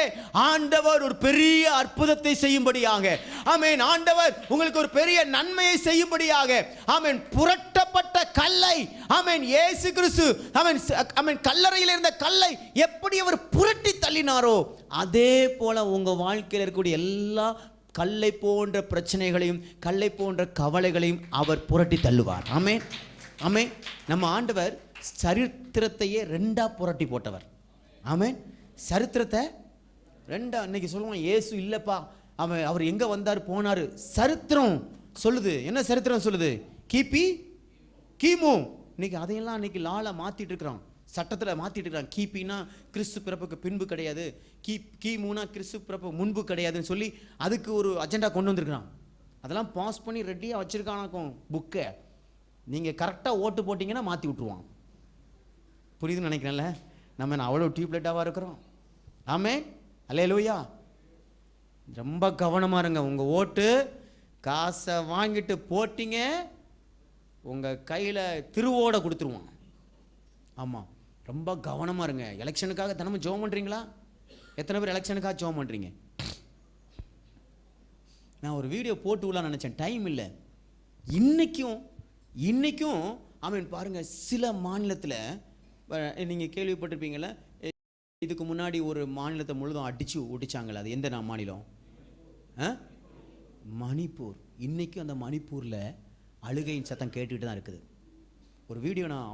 Speaker 1: ஆண்டவர் ஒரு பெரிய அற்புதத்தை செய்யும்படியாக, ஆமென், ஆண்டவர் உங்களுக்கு ஒரு பெரிய நன்மையை செய்யும்படியாக, ஆமென், புரட்டப்பட்ட கல்லை, ஆமென், இயேசு கிறிஸ்து, ஆமென், ஆமென், கல்லறையில் இருந்த கல்லை எப்படி அவர் புரட்டி தள்ளினாரோ அதே போல உங்க வாழ்க்கையில் இருக்கக்கூடிய எல்லா கல்லை போன்ற பிரச்சனைகளையும் கல்லை போன்ற கவலைகளையும் அவர் புரட்டி தள்ளுவார். ஆமென், ஆமென். நம்ம ஆண்டவர் சரித்திரத்தையே 2ஆ புரட்டி போட்டவர். ஆமென். சரித்திரத்தை 2ஆ. இன்னைக்கு சொல்லுவான், இயேசு இல்லைப்பா, அவர் எங்கே வந்தார் போனார், சரித்திரம் சொல்லுது. என்ன சரித்திரம் சொல்லுது? கிபி கிமு. இன்னைக்கு அதையெல்லாம் இன்னைக்கு லால மாற்றிட்டு இருக்கிறான், சட்டத்தில் மாற்றிட்டு இருக்கிறான். கிபினா கிறிஸ்து பிறப்புக்கு பின்பு கிடையாது, கிமுனா கிறிஸ்து பிறப்பு முன்பு கிடையாதுன்னு சொல்லி அதுக்கு ஒரு அஜெண்டா கொண்டு வந்திருக்கிறான். அதெல்லாம் பாஸ் பண்ணி ரெடியாக வச்சுருக்கானாக்கும் புக்கை. நீங்கள் கரெக்டாக ஓட்டு போட்டிங்கன்னா மாற்றி விட்ருவான். புரியுதுன்னு நினைக்கிறேன்ல? நம்ம அவ்வளோ டியூப்லைட்டாக இருக்கிறோம். ஆமென், ஹல்லேலூயா. ரொம்ப கவனமாக இருங்க. உங்கள் ஓட்டு காசை வாங்கிட்டு போட்டிங்க, உங்கள் கையில் திருவோட கொடுத்துருவான். ஆமாம், ரொம்ப கவனமாக இருங்க. எலெக்ஷனுக்காக தினமும் ஜெபம் பண்ணுறீங்களா? எத்தனை பேர் எலெக்ஷனுக்காக ஜெபம் பண்ணுறீங்க? நான் ஒரு வீடியோ போட்டு விடலான்னு நினச்சேன், டைம் இல்லை. இன்னைக்கும் ஆமென், பாருங்கள், சில மாநிலத்தில் நீங்கள் கேள்விப்பட்டிருப்பீங்களே, இதுக்கு முன்னாடி ஒரு மாநிலத்தை முழுதும் அடித்து ஒடிச்சாங்களே, அது எந்த மாநிலம்? மணிப்பூர். இன்றைக்கும் அந்த மணிப்பூரில் அழுகையின் சத்தம் கேட்டுக்கிட்டு தான் இருக்குது. ஒரு வீடியோ நான்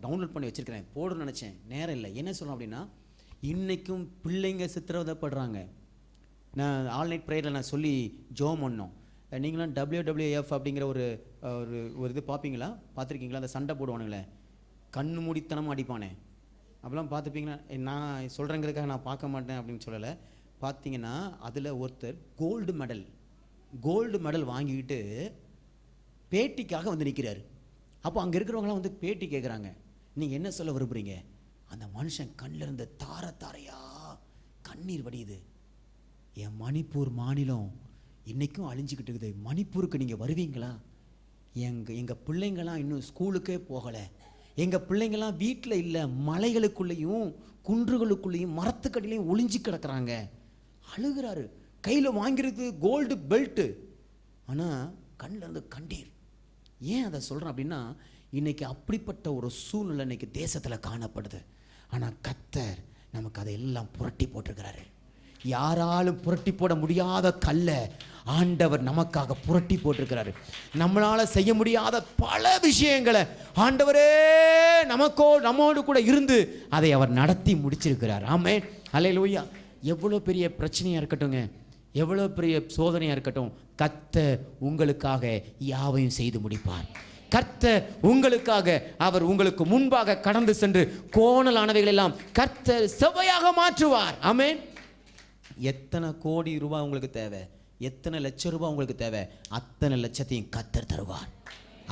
Speaker 1: டவுன்லோட் பண்ணி வச்சுருக்கிறேன், போடணும்னு நினச்சேன், நேரம் இல்லை. என்ன சொல்லணும் அப்படின்னா, இன்றைக்கும் பிள்ளைங்க சித்திரவதைப்படுறாங்க. நான் ஆல்நைட் ப்ரேயரில் நான் சொல்லி ஜெபம் பண்ணோம். நீங்களாம் WWF அப்படிங்கிற ஒரு இது பார்ப்பீங்களா? பார்த்துருக்கீங்களா? அந்த சண்டை போடுவானுங்களே, கண்ணு மூடித்தனமாக அடிப்பானே, அப்போலாம் பார்த்துப்பீங்களா? நான் சொல்கிறேங்கிறதுக்காக நான் பார்க்க மாட்டேன் அப்படின்னு சொல்லலை. பார்த்தீங்கன்னா அதில் ஒருத்தர் கோல்டு மெடல் வாங்கிக்கிட்டு பேட்டிக்காக வந்து நிற்கிறாரு. அப்போ அங்கே இருக்கிறவங்களாம் வந்து பேட்டி கேட்குறாங்க, நீங்கள் என்ன சொல்ல விரும்புகிறீங்க? அந்த மனுஷன் கண்ணில் இருந்து தாரையா கண்ணீர் வடியுது. என் மணிப்பூர் மாநிலம் இன்றைக்கும் அழிஞ்சிக்கிட்டு இருக்குது, மணிப்பூருக்கு நீங்கள் வருவீங்களா? எங்கள் பிள்ளைங்களாம் இன்னும் ஸ்கூலுக்கே போகலை, எங்கள் பிள்ளைங்கள்லாம் வீட்டில் இல்லை, மலைகளுக்குள்ளேயும் குன்றுகளுக்குள்ளேயும் மரத்துக்கடிலையும் ஒளிஞ்சு கிடக்குறாங்க. அழுகிறாரு. கையில் வாங்கிறது கோல்டு பெல்ட்டு, ஆனால் கண்ணில் இருந்து கண்ணீர். ஏன் அதை சொல்கிறேன் அப்படின்னா, இன்றைக்கி அப்படிப்பட்ட ஒரு சூழ்நிலை இன்றைக்கி தேசத்தில் காணப்படுது. ஆனால் கர்த்தர் நமக்கு அதையெல்லாம் புரட்டி போட்டிருக்கிறாரு. யாராலும் புரட்டி போட முடியாத கல்லை ஆண்டவர் நமக்காக புரட்டி போட்டிருக்கிறாரு. நம்மளால செய்ய முடியாத பல விஷயங்களை ஆண்டவரே நம்மோடு கூட இருந்து அதை அவர் நடத்தி முடிச்சிருக்கிறார். ஆமென், அல்லேலூயா. எவ்வளோ பெரிய பிரச்சனையா இருக்கட்டுங்க, எவ்வளோ பெரிய சோதனையா இருக்கட்டும், கர்த்தர் உங்களுக்காக யாவையும் செய்து முடிப்பார். கர்த்தர் உங்களுக்காக அவர் உங்களுக்கு முன்பாக கடந்து சென்று கோணலானவைகள் எல்லாம் கர்த்தர் செவ்வையாக மாற்றுவார். ஆமென். எத்தனை கோடி ரூபாய் உங்களுக்கு தேவை, எத்தனை லட்சம் ரூபாய் உங்களுக்கு தேவை, அத்தனை லட்சத்தையும் கர்த்தர் தருவார்.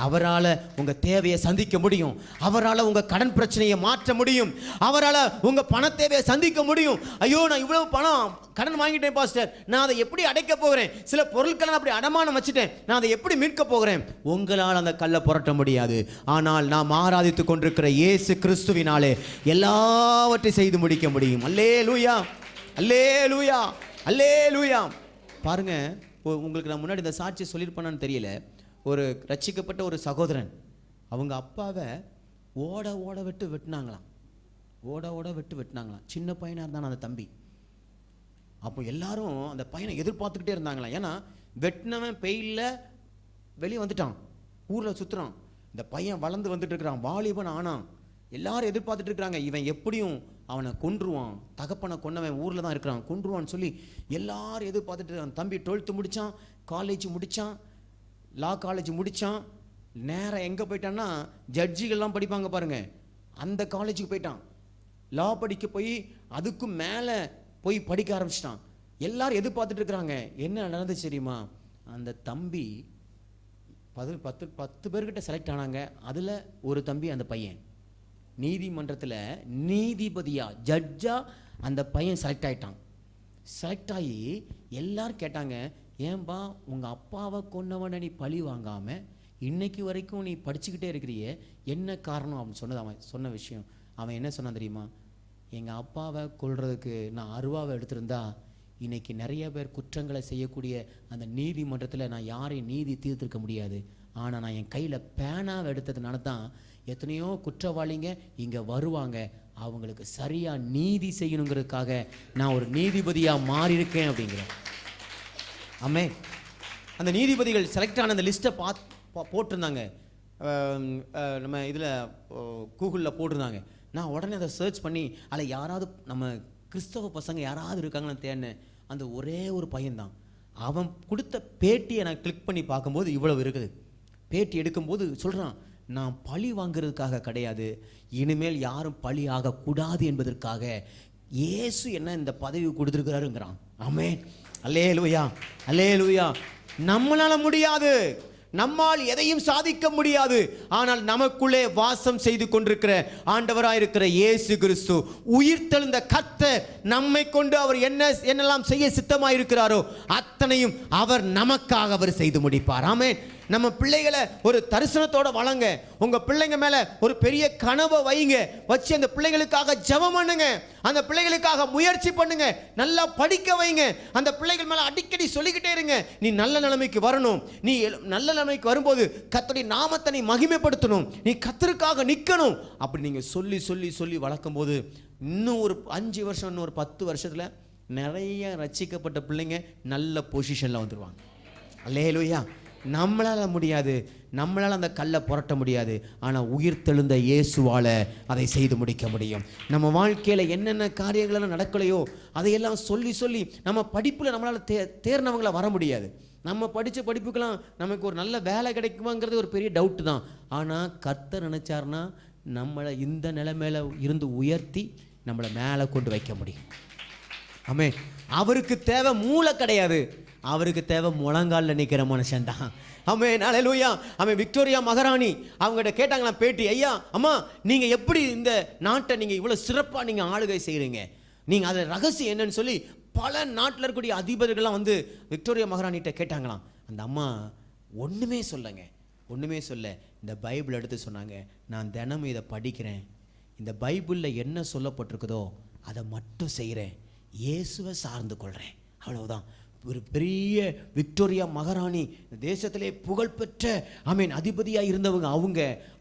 Speaker 1: அவரால் உங்கள் தேவையை சந்திக்க முடியும், அவரால் உங்கள் கடன் பிரச்சனையை மாற்ற முடியும், அவரால் உங்கள் பண தேவையை சந்திக்க முடியும். ஐயோ, நான் இவ்வளவு பணம் கடன் வாங்கிட்டேன் பாஸ்டர், நான் அதை எப்படி அடைக்க போகிறேன், சில பொருட்களை அப்படி அடமானம் வச்சுட்டேன், நான் அதை எப்படி மீட்க போகிறேன். உங்களால் அந்த கல்லை புரட்ட முடியாது. ஆனால் நாம் ஆராதித்து கொண்டிருக்கிற இயேசு கிறிஸ்துவினாலே எல்லாவற்றையும் செய்து முடிக்க முடியும். அல்லேலூயா, அல்லேலூயா, அல்லேலூயா. பாருங்க, உங்களுக்கு நான் முன்னாடி இந்த சாட்சியை சொல்லியிருப்பேனான்னு தெரியல. ஒரு ரட்சிக்கப்பட்ட ஒரு சகோதரன், அவங்க அப்பாவை ஓட ஓட விட்டு வெட்டினாங்களாம், ஓட ஓட விட்டு வெட்டினாங்களாம். சின்ன பையனாக இருந்தான் அந்த தம்பி. அப்போ எல்லாரும் அந்த பையனை எதிர்பார்த்துக்கிட்டே இருந்தாங்களாம். ஏன்னா வெட்டினவன் பெயிலில் வெளியே வந்துட்டான், ஊரில் சுற்றுறான். இந்த பையன் வளர்ந்து வந்துட்டு இருக்கிறான், வாலிபன் ஆனான். எல்லாரும் எதிர்பார்த்துட்டு இருக்கிறாங்க, இவன் எப்படியும் அவனை கொன்றுவான், தகப்பனை கொன்னவன் ஊரில் தான் இருக்கிறான், கொன்றுவான்னு சொல்லி எல்லாரும் எதிர்பார்த்துட்டு இருக்கான். தம்பி 12th முடித்தான், காலேஜ் முடித்தான், லா காலேஜ் முடித்தான். நேராக எங்கே போயிட்டான்னா, ஜட்ஜிகள்லாம் படிப்பாங்க பாருங்க, அந்த காலேஜுக்கு போயிட்டான். லா படிக்க போய் அதுக்கும் மேலே போய் படிக்க ஆரம்பிச்சிட்டான். எல்லாரும் எதிர்பார்த்துட்டு இருக்கிறாங்க. என்ன நடந்துச்சு தெரியுமா? அந்த தம்பி 10 பேர்கிட்ட செலக்ட் ஆனாங்க. அதில் ஒரு தம்பி, அந்த பையன் நீதிமன்றத்தில் நீதிபதியா, ஜட்ஜா அந்த பையன் செலக்ட் ஆகிட்டான். செலக்ட் ஆகி எல்லாரும் கேட்டாங்க, ஏன்பா உங்கள் அப்பாவை கொன்னவனை நீ பழி வாங்காமல் இன்னைக்கு வரைக்கும் நீ படிச்சுக்கிட்டே இருக்கிறியே, என்ன காரணம் அப்படின்னு சொன்னது. அவன் சொன்ன விஷயம், அவன் என்ன சொன்னான் தெரியுமா? எங்கள் அப்பாவை கொல்றதுக்கு நான் அருவாவை எடுத்திருந்தா இன்னைக்கு நிறைய பேர் குற்றங்களை செய்யக்கூடிய அந்த நீதிமன்றத்தில் நான் யாரையும் நீதி தீர்த்திருக்க முடியாது. ஆனால் நான் என் கையில் பேனாவை எடுத்ததுனால தான் எத்தனையோ குற்றவாளிங்க இங்கே வருவாங்க, அவங்களுக்கு சரியாக நீதி செய்யணுங்கிறதுக்காக நான் ஒரு நீதிபதியாக மாறியிருக்கேன் அப்படிங்கிறேன். ஆமே. அந்த நீதிபதிகள் செலக்ட் ஆன அந்த லிஸ்ட்டை போட்டிருந்தாங்க, நம்ம இதில் கூகுளில் போட்டிருந்தாங்க. நான் உடனே அதை சர்ச் பண்ணி அதில் யாராவது நம்ம கிறிஸ்தவ பசங்க யாராவது இருக்காங்கன்னு தேடினேன். அந்த ஒரே ஒரு பையன்தான். அவன் கொடுத்த பேட்டியை நான் கிளிக் பண்ணி பார்க்கும்போது இவ்வளவு இருக்குது. பேட்டி எடுக்கும்போது சொல்கிறான், நான் பழி வாங்கிறதுக்காக கிடையாது, இனிமேல் யாரும் பழி ஆகக்கூடாது என்பதற்காக இயேசு என்ன இந்த பதவி கொடுத்துருக்கிறாருங்கிறான். ஆமென், அல்லேலூயா, அல்லேலூயா. நம்மளால முடியாது, நம்மால் எதையும் சாதிக்க முடியாது. ஆனால் நமக்குள்ளே வாசம் செய்து கொண்டிருக்கிற ஆண்டவராயிருக்கிற இயேசு கிறிஸ்து, உயிர்த்தெழுந்த கர்த்தர், நம்மை கொண்டு அவர் என்னெல்லாம் செய்ய சித்தமாயிருக்கிறாரோ அத்தனையும் அவர் நமக்காக அவர் செய்து முடிப்பார். ஆமென். நம்ம பிள்ளைகளை ஒரு தரிசனத்தோட வளங்க. உங்க பிள்ளைங்க மேல ஒரு பெரிய கனவை வைங்க, வச்சு அந்த பிள்ளைகளுக்காக ஜெபம் பண்ணுங்க, அந்த பிள்ளைகளுக்காக முயற்சி பண்ணுங்க, நல்லா படிக்க வைங்க. அந்த பிள்ளைகள் மேல அடிக்கடி சொல்லிக்கிட்டே இருங்க, நீ நல்ல நிலைமைக்கு வரணும், நீ நல்ல நிலைமைக்கு வரும்போது கர்த்தருடைய நாமத்தை நீ மகிமைப்படுத்தணும், நீ கர்த்தருக்காக நிற்கணும். அப்படி நீங்க சொல்லி சொல்லி சொல்லி வளர்க்கும் போது இன்னும் ஒரு 5 வருஷம், இன்னும் ஒரு 10 வருஷத்துல நிறைய ரட்சிக்கப்பட்ட பிள்ளைங்க நல்ல பொசிஷன்ல வந்துருவாங்க. அல்லேலூயா. நம்மளால முடியாது, நம்மளால் அந்த கல்லை புரட்ட முடியாது. ஆனால் உயிர்த்தெழுந்த இயேசுவால் அதை செய்து முடிக்க முடியும். நம்ம வாழ்க்கையில் என்னென்ன காரியங்களெல்லாம் நடக்கலையோ அதையெல்லாம் சொல்லி சொல்லி நம்ம படிப்பில் நம்மளால் தேர்னவங்களை வர முடியாது. நம்ம படித்த படிப்புக்கெல்லாம் நமக்கு ஒரு நல்ல வேலை கிடைக்குமாங்கிறது ஒரு பெரிய டவுட்டு தான். ஆனால் கர்த்தர் நினச்சார்னா நம்மளை இந்த நிலைமையில இருந்து உயர்த்தி நம்மளை மேலே கொண்டு வைக்க முடியும். ஆமென். அவருக்கு தேவை மூளை கிடையாது, அவருக்கு தேவை முழங்காலில் நிற்கிற மனுஷன் தான். ஆமென், அல்லேலூயா. ஆமென். விக்டோரியா மகாராணி அவங்ககிட்ட கேட்டாங்களாம் பேட்டி, ஐயா அம்மா நீங்கள் எப்படி இந்த நாட்டை நீங்கள் இவ்வளோ சிறப்பாக நீங்கள் ஆளுகை செய்கிறீங்க, நீங்கள் அதில் ரகசியம் என்னன்னு சொல்லி பல நாட்டில் இருக்கக்கூடிய அதிபர்கள்லாம் வந்து விக்டோரியா மகாராணிகிட்ட கேட்டாங்களாம். அந்த அம்மா ஒன்றுமே சொல்ல இந்த பைபிள் எடுத்து சொன்னாங்க, நான் தினமும் இதை படிக்கிறேன், இந்த பைபிளில் என்ன சொல்லப்பட்டிருக்குதோ அதை மட்டும் செய்கிறேன், இயேசுவை சார்ந்து கொள்கிறேன், அவ்வளவுதான். ஒரு பெரிய விக்டோரியா மகாராணி தேசத்திலே புகழ்பெற்ற ஆமீன் அதிபதியாக இருந்தவங்க.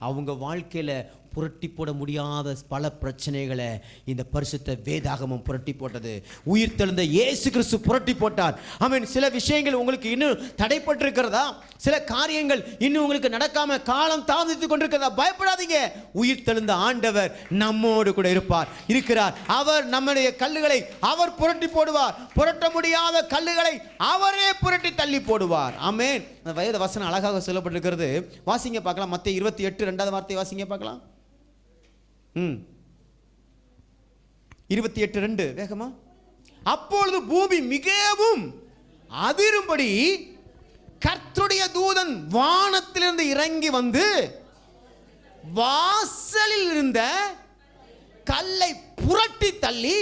Speaker 1: அவங்க வாழ்க்கையில் புரட்டி போட முடியாத பல பிரச்சனைகளை இந்த பரிசுத்த வேதாகமம் புரட்டி போட்டது. உயிர்த்தெழுந்த இயேசு கிறிஸ்து புரட்டி போட்டார். ஆமென். சில விஷயங்கள் உங்களுக்கு இன்னும் தடைப்பட்டிருக்கிறதா? சில காரியங்கள் இன்னும் உங்களுக்கு நடக்காம காலம் தாமதித்துக் கொண்டிருக்கிறதா? பயப்படாதீங்க. உயிர்த்தெழுந்த ஆண்டவர் நம்மோடு கூட இருக்கிறார். அவர் நம்முடைய கல்லுகளை அவர் புரட்டி போடுவார். புரட்ட முடியாத கல்லுகளை அவரே புரட்டி தள்ளி போடுவார். ஆமென். அந்த வேத வசனம் அழகாக சொல்லப்பட்டிருக்கிறது. வாசிங்க பார்க்கலாம். மத்தேயு 28 2வது வார்த்தை வாசிங்க பார்க்கலாம். 28:2 வேகமா. அப்பொழுது பூமி மிகவும் அதிரும்படி கர்த்தருடைய தூதன் வானத்திலிருந்து இறங்கி வந்து வாசலில் இருந்த கல்லை புரட்டி தள்ளி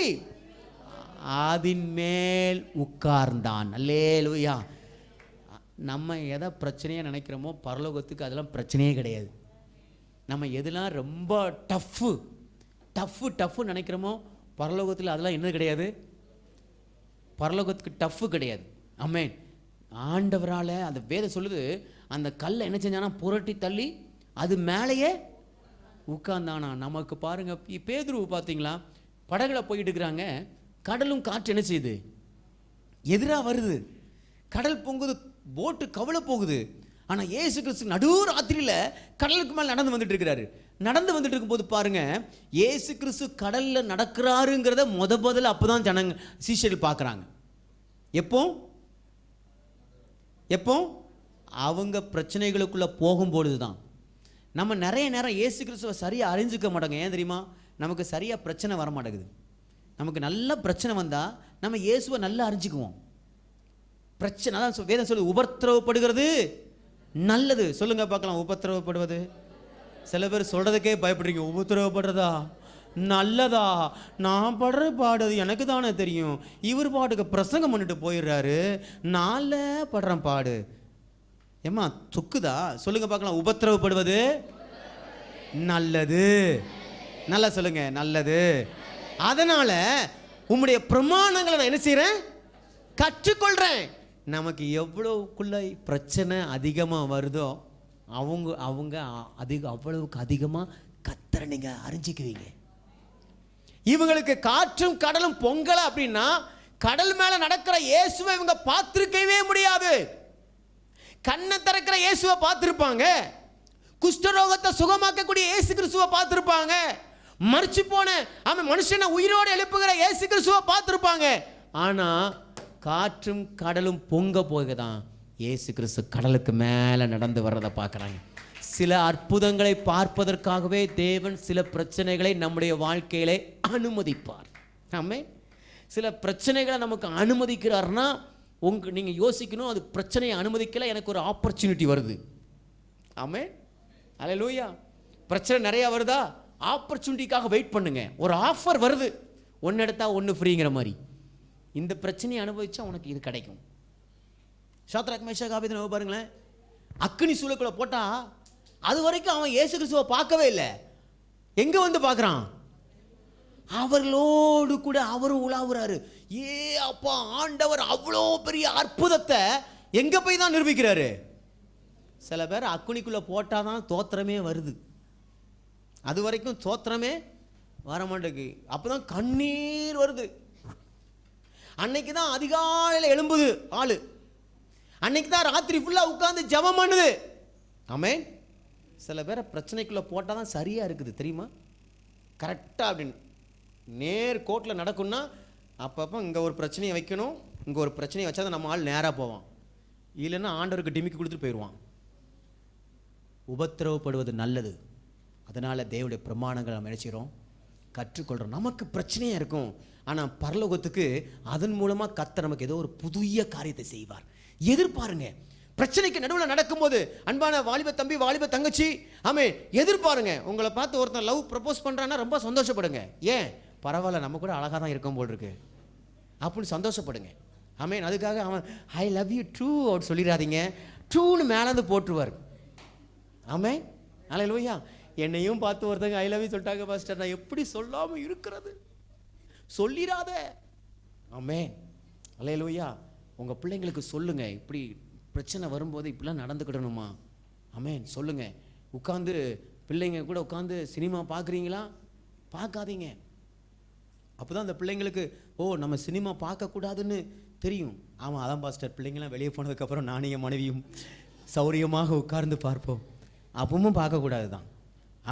Speaker 1: அதன் மேல் உட்கார்ந்தான். அல்லேலூயா. நம்ம எதை பிரச்சனையாக நினைக்கிறோமோ பரலோகத்துக்கு அதெல்லாம் பிரச்சனையே கிடையாது. நம்ம எதெல்லாம் ரொம்ப டஃப்பு நினைக்கிறோமோ பரலோகத்தில் அதெல்லாம் என்ன கிடையாது. பரலோகத்துக்கு டஃப்பு கிடையாது. ஆமென். ஆண்டவரால் அந்த வேதம் சொல்லுது, அந்த கல்லை என்ன செஞ்சானா புரட்டி தள்ளி அது மேலேயே உட்கார்ந்தானா. நமக்கு பாருங்க, பேதுரு பார்த்தீங்களா, படகுல போயிட்டு இருக்கிறாங்க. கடலும் காற்று என்ன செய்யுது, எதிராக வருது. கடல் பொங்குது, போட்டு கவலை போகுது. ஆனால் இயேசு கிறிஸ்து நடு ராத்திரியில் கடலுக்கு மேலே நடந்து வந்துட்டு இருக்கிறாரு. நடந்து வந்துட்டு இருக்கும்போது பாருங்க, இயேசு கிறிஸ்து கடலில் நடக்கிறாருங்கிறத முதல்ல அப்போதான் ஜனங்க சீஷர்கள் பார்க்குறாங்க. எப்போ அவங்க பிரச்சனைகளுக்குள்ளே போகும்பொழுது தான். நம்ம நிறைய நேரம் இயேசு கிறிஸ்துவை சரியாக அறிஞ்சிக்க மாட்டோங்க. ஏன் தெரியுமா? நமக்கு சரியாக பிரச்சனை வர மாட்டேங்குது. நமக்கு நல்ல பிரச்சனை வந்தால் நம்ம இயேசுவை நல்லா அறிஞ்சிக்குவோம். பிரச்சனை தான் வேதம் சொல்லு, உபத்திரவப்படுகிறது நல்லது. சொல்லுங்க பார்க்கலாம். உபத்திரவப்படுவது, சில பேர் சொல்றதுக்கே பயப்படுறீங்க. உபத்திரவப்படுறதா நல்லதா? நான் படுற பாடு அது எனக்கு தானே தெரியும். இவர் பாட்டுக்கு பிரசங்கம் பண்ணிட்டு போயிடுறாரு, நான்ல படுறேன் பாடு. ஏம்மா சொக்குதா? சொல்லுங்க பார்க்கலாம். உபத்திரவப்படுவது நல்லது. நல்லா சொல்லுங்க, நல்லது. அதனால உம்முடைய பிரமாணங்களை நான் என்ன செய்யறேன், கற்றுக்கொள்றேன். நமக்கு எவ்வளவுக்குள்ள பிரச்சனை அதிகமாக வருதோ அவங்க அவ்வளவுக்கு அதிகமாக கர்த்தரை நீங்க அறிஞ்சிக்குவீங்க. இவங்களுக்கு காற்றும் கடலும் பொங்கல அப்படின்னா கடல் மேல நடக்கிற இயேசுவை இவங்க பார்த்திருக்கவே முடியாது. கண்ணை திறக்கிற இயேசுவை பார்த்திருப்பாங்க, குஷ்டரோகத்தை சுகமாக்கக்கூடிய இயேசு கிறிஸ்துவை பார்த்திருப்பாங்க, மரிச்சு போன அவன் மனுஷனை உயிரோடு எழுப்புகிற இயேசு கிறிஸ்துவை பார்த்திருப்பாங்க. ஆனா காற்றும் கடலும் பொங்க போகுதான் இயேசு கிறிஸ்து கடலுக்கு மேலே நடந்து வர்றதை பார்க்குறாங்க. சில அற்புதங்களை பார்ப்பதற்காகவே தேவன் சில பிரச்சனைகளை நம்முடைய வாழ்க்கையிலே அனுமதிப்பார். ஆமென். சில பிரச்சனைகளை நமக்கு அனுமதிக்கிறார்னா நீங்கள் யோசிக்கணும், அது பிரச்சனையை அனுமதிக்கல, எனக்கு ஒரு ஆப்பர்ச்சுனிட்டி வருது. ஆமென். அல்லேலூயா. பிரச்சனை நிறையா வருதா, ஆப்பர்ச்சுனிட்டிக்காக வெயிட் பண்ணுங்க. ஒரு ஆஃபர் வருது, ஒன்று எடுத்தா ஒன்று ஃப்ரீங்கிற மாதிரி. இந்த பிரச்சனையை அனுபவிச்சா உனக்கு இது கிடைக்கும். சாத்ராக் மேஷாக் ஆபேத்நேகோ பாருங்களேன், அக்கினி சூளைக்குள்ள போட்டா அது வரைக்கும் அவன் இயேசு கிறிஸ்துவை பார்க்கவே இல்லை. எங்க வந்து பார்க்குறான், அவர்களோடு கூட அவரும் உலாவுறாரு. ஏ அப்பா, ஆண்டவர் அவ்வளோ பெரிய அற்புதத்தை எங்க போய் தான் நிரூபிக்கிறாரு. சில பேர் அக்கினிக்குள்ள போட்டாதான் தோத்திரமே வருது, அது வரைக்கும் தோத்திரமே வர மாட்டேங்குது. அப்பதான் கண்ணீர் வருது. அன்னைக்கு தான் அதிகாலையில் எழும்புது ஆளு, அன்னைக்கு தான் ராத்திரி ஃபுல்லாக உட்காந்து ஜெபம் பண்ணுது. ஆமென். சில பேரை பிரச்சனைக்குள்ளே போட்டால் தான் சரியாக இருக்குது தெரியுமா, கரெக்டாக அப்படின்னு நேர் கோட்டில் நடக்கும்னா அப்பப்போ இங்கே ஒரு பிரச்சனையை வைக்கணும், இங்கே ஒரு பிரச்சனையை வச்சா தான் நம்ம ஆள் நேராக போவான். இல்லைன்னா ஆண்டவருக்கு டிமிக்கி கொடுத்துட்டு போயிடுவான். உபத்திரவப்படுவது நல்லது. அதனால் தேவனுடைய பிரமாணங்கள் நம்ம நினைச்சிக்கிறோம், கற்றுக்கொள்கிறோம். நமக்கு பிரச்சனையாக இருக்கும், ஆனால் பரலோகத்துக்கு அதன் மூலமாக கர்த்தர் நமக்கு ஏதோ ஒரு புதிய காரியத்தை செய்வார். எதிர்பாருங்க. பிரச்சனைக்கு நடுவில் நடக்கும்போது அன்பான வாலிப தம்பி, வாலிப தங்கச்சி, ஆமே எதிர்பாருங்க. உங்களை பார்த்து ஒருத்தன் லவ் ப்ரப்போஸ் பண்ணுறான்னா ரொம்ப சந்தோஷப்படுங்க. ஏன், பரவாயில்ல நம்ம கூட அழகாக தான் இருக்கும் போல் இருக்கு அப்படின்னு சந்தோஷப்படுங்க. ஆமேன். அதுக்காக அவன் ஐ லவ் யூ ட்ரூ அப்படி சொல்லிடாதீங்க, ட்ரூன்னு மேலேருந்து போட்டுருவார். ஆமேன். அல்லேலூயா. என்னையும் பார்த்து ஒருத்தங்க ஐ லவ் யூ சொல்லிட்டாங்க பாஸ்டர், நான் எப்படி சொல்லாமல் இருக்கிறது, சொல்லிடாத. ஆமேன். அல்லேலூயா. உங்கள் பிள்ளைங்களுக்கு சொல்லுங்க, இப்படி பிரச்சனை வரும்போது இப்படிலாம் நடந்துக்கிடணுமா. ஆமேன். சொல்லுங்க. உட்காந்து பிள்ளைங்க கூட உட்காந்து சினிமா பார்க்குறீங்களா? பார்க்காதீங்க. அப்போ தான் அந்த பிள்ளைங்களுக்கு நம்ம சினிமா பார்க்கக்கூடாதுன்னு தெரியும். ஆமாம், அதான் பாஸ்டர், பிள்ளைங்களாம் வெளியே போனதுக்கப்புறம் நானும் என் மனைவியும் சௌரியமாக உட்கார்ந்து பார்ப்போம். அப்பவும் பார்க்கக்கூடாது தான்.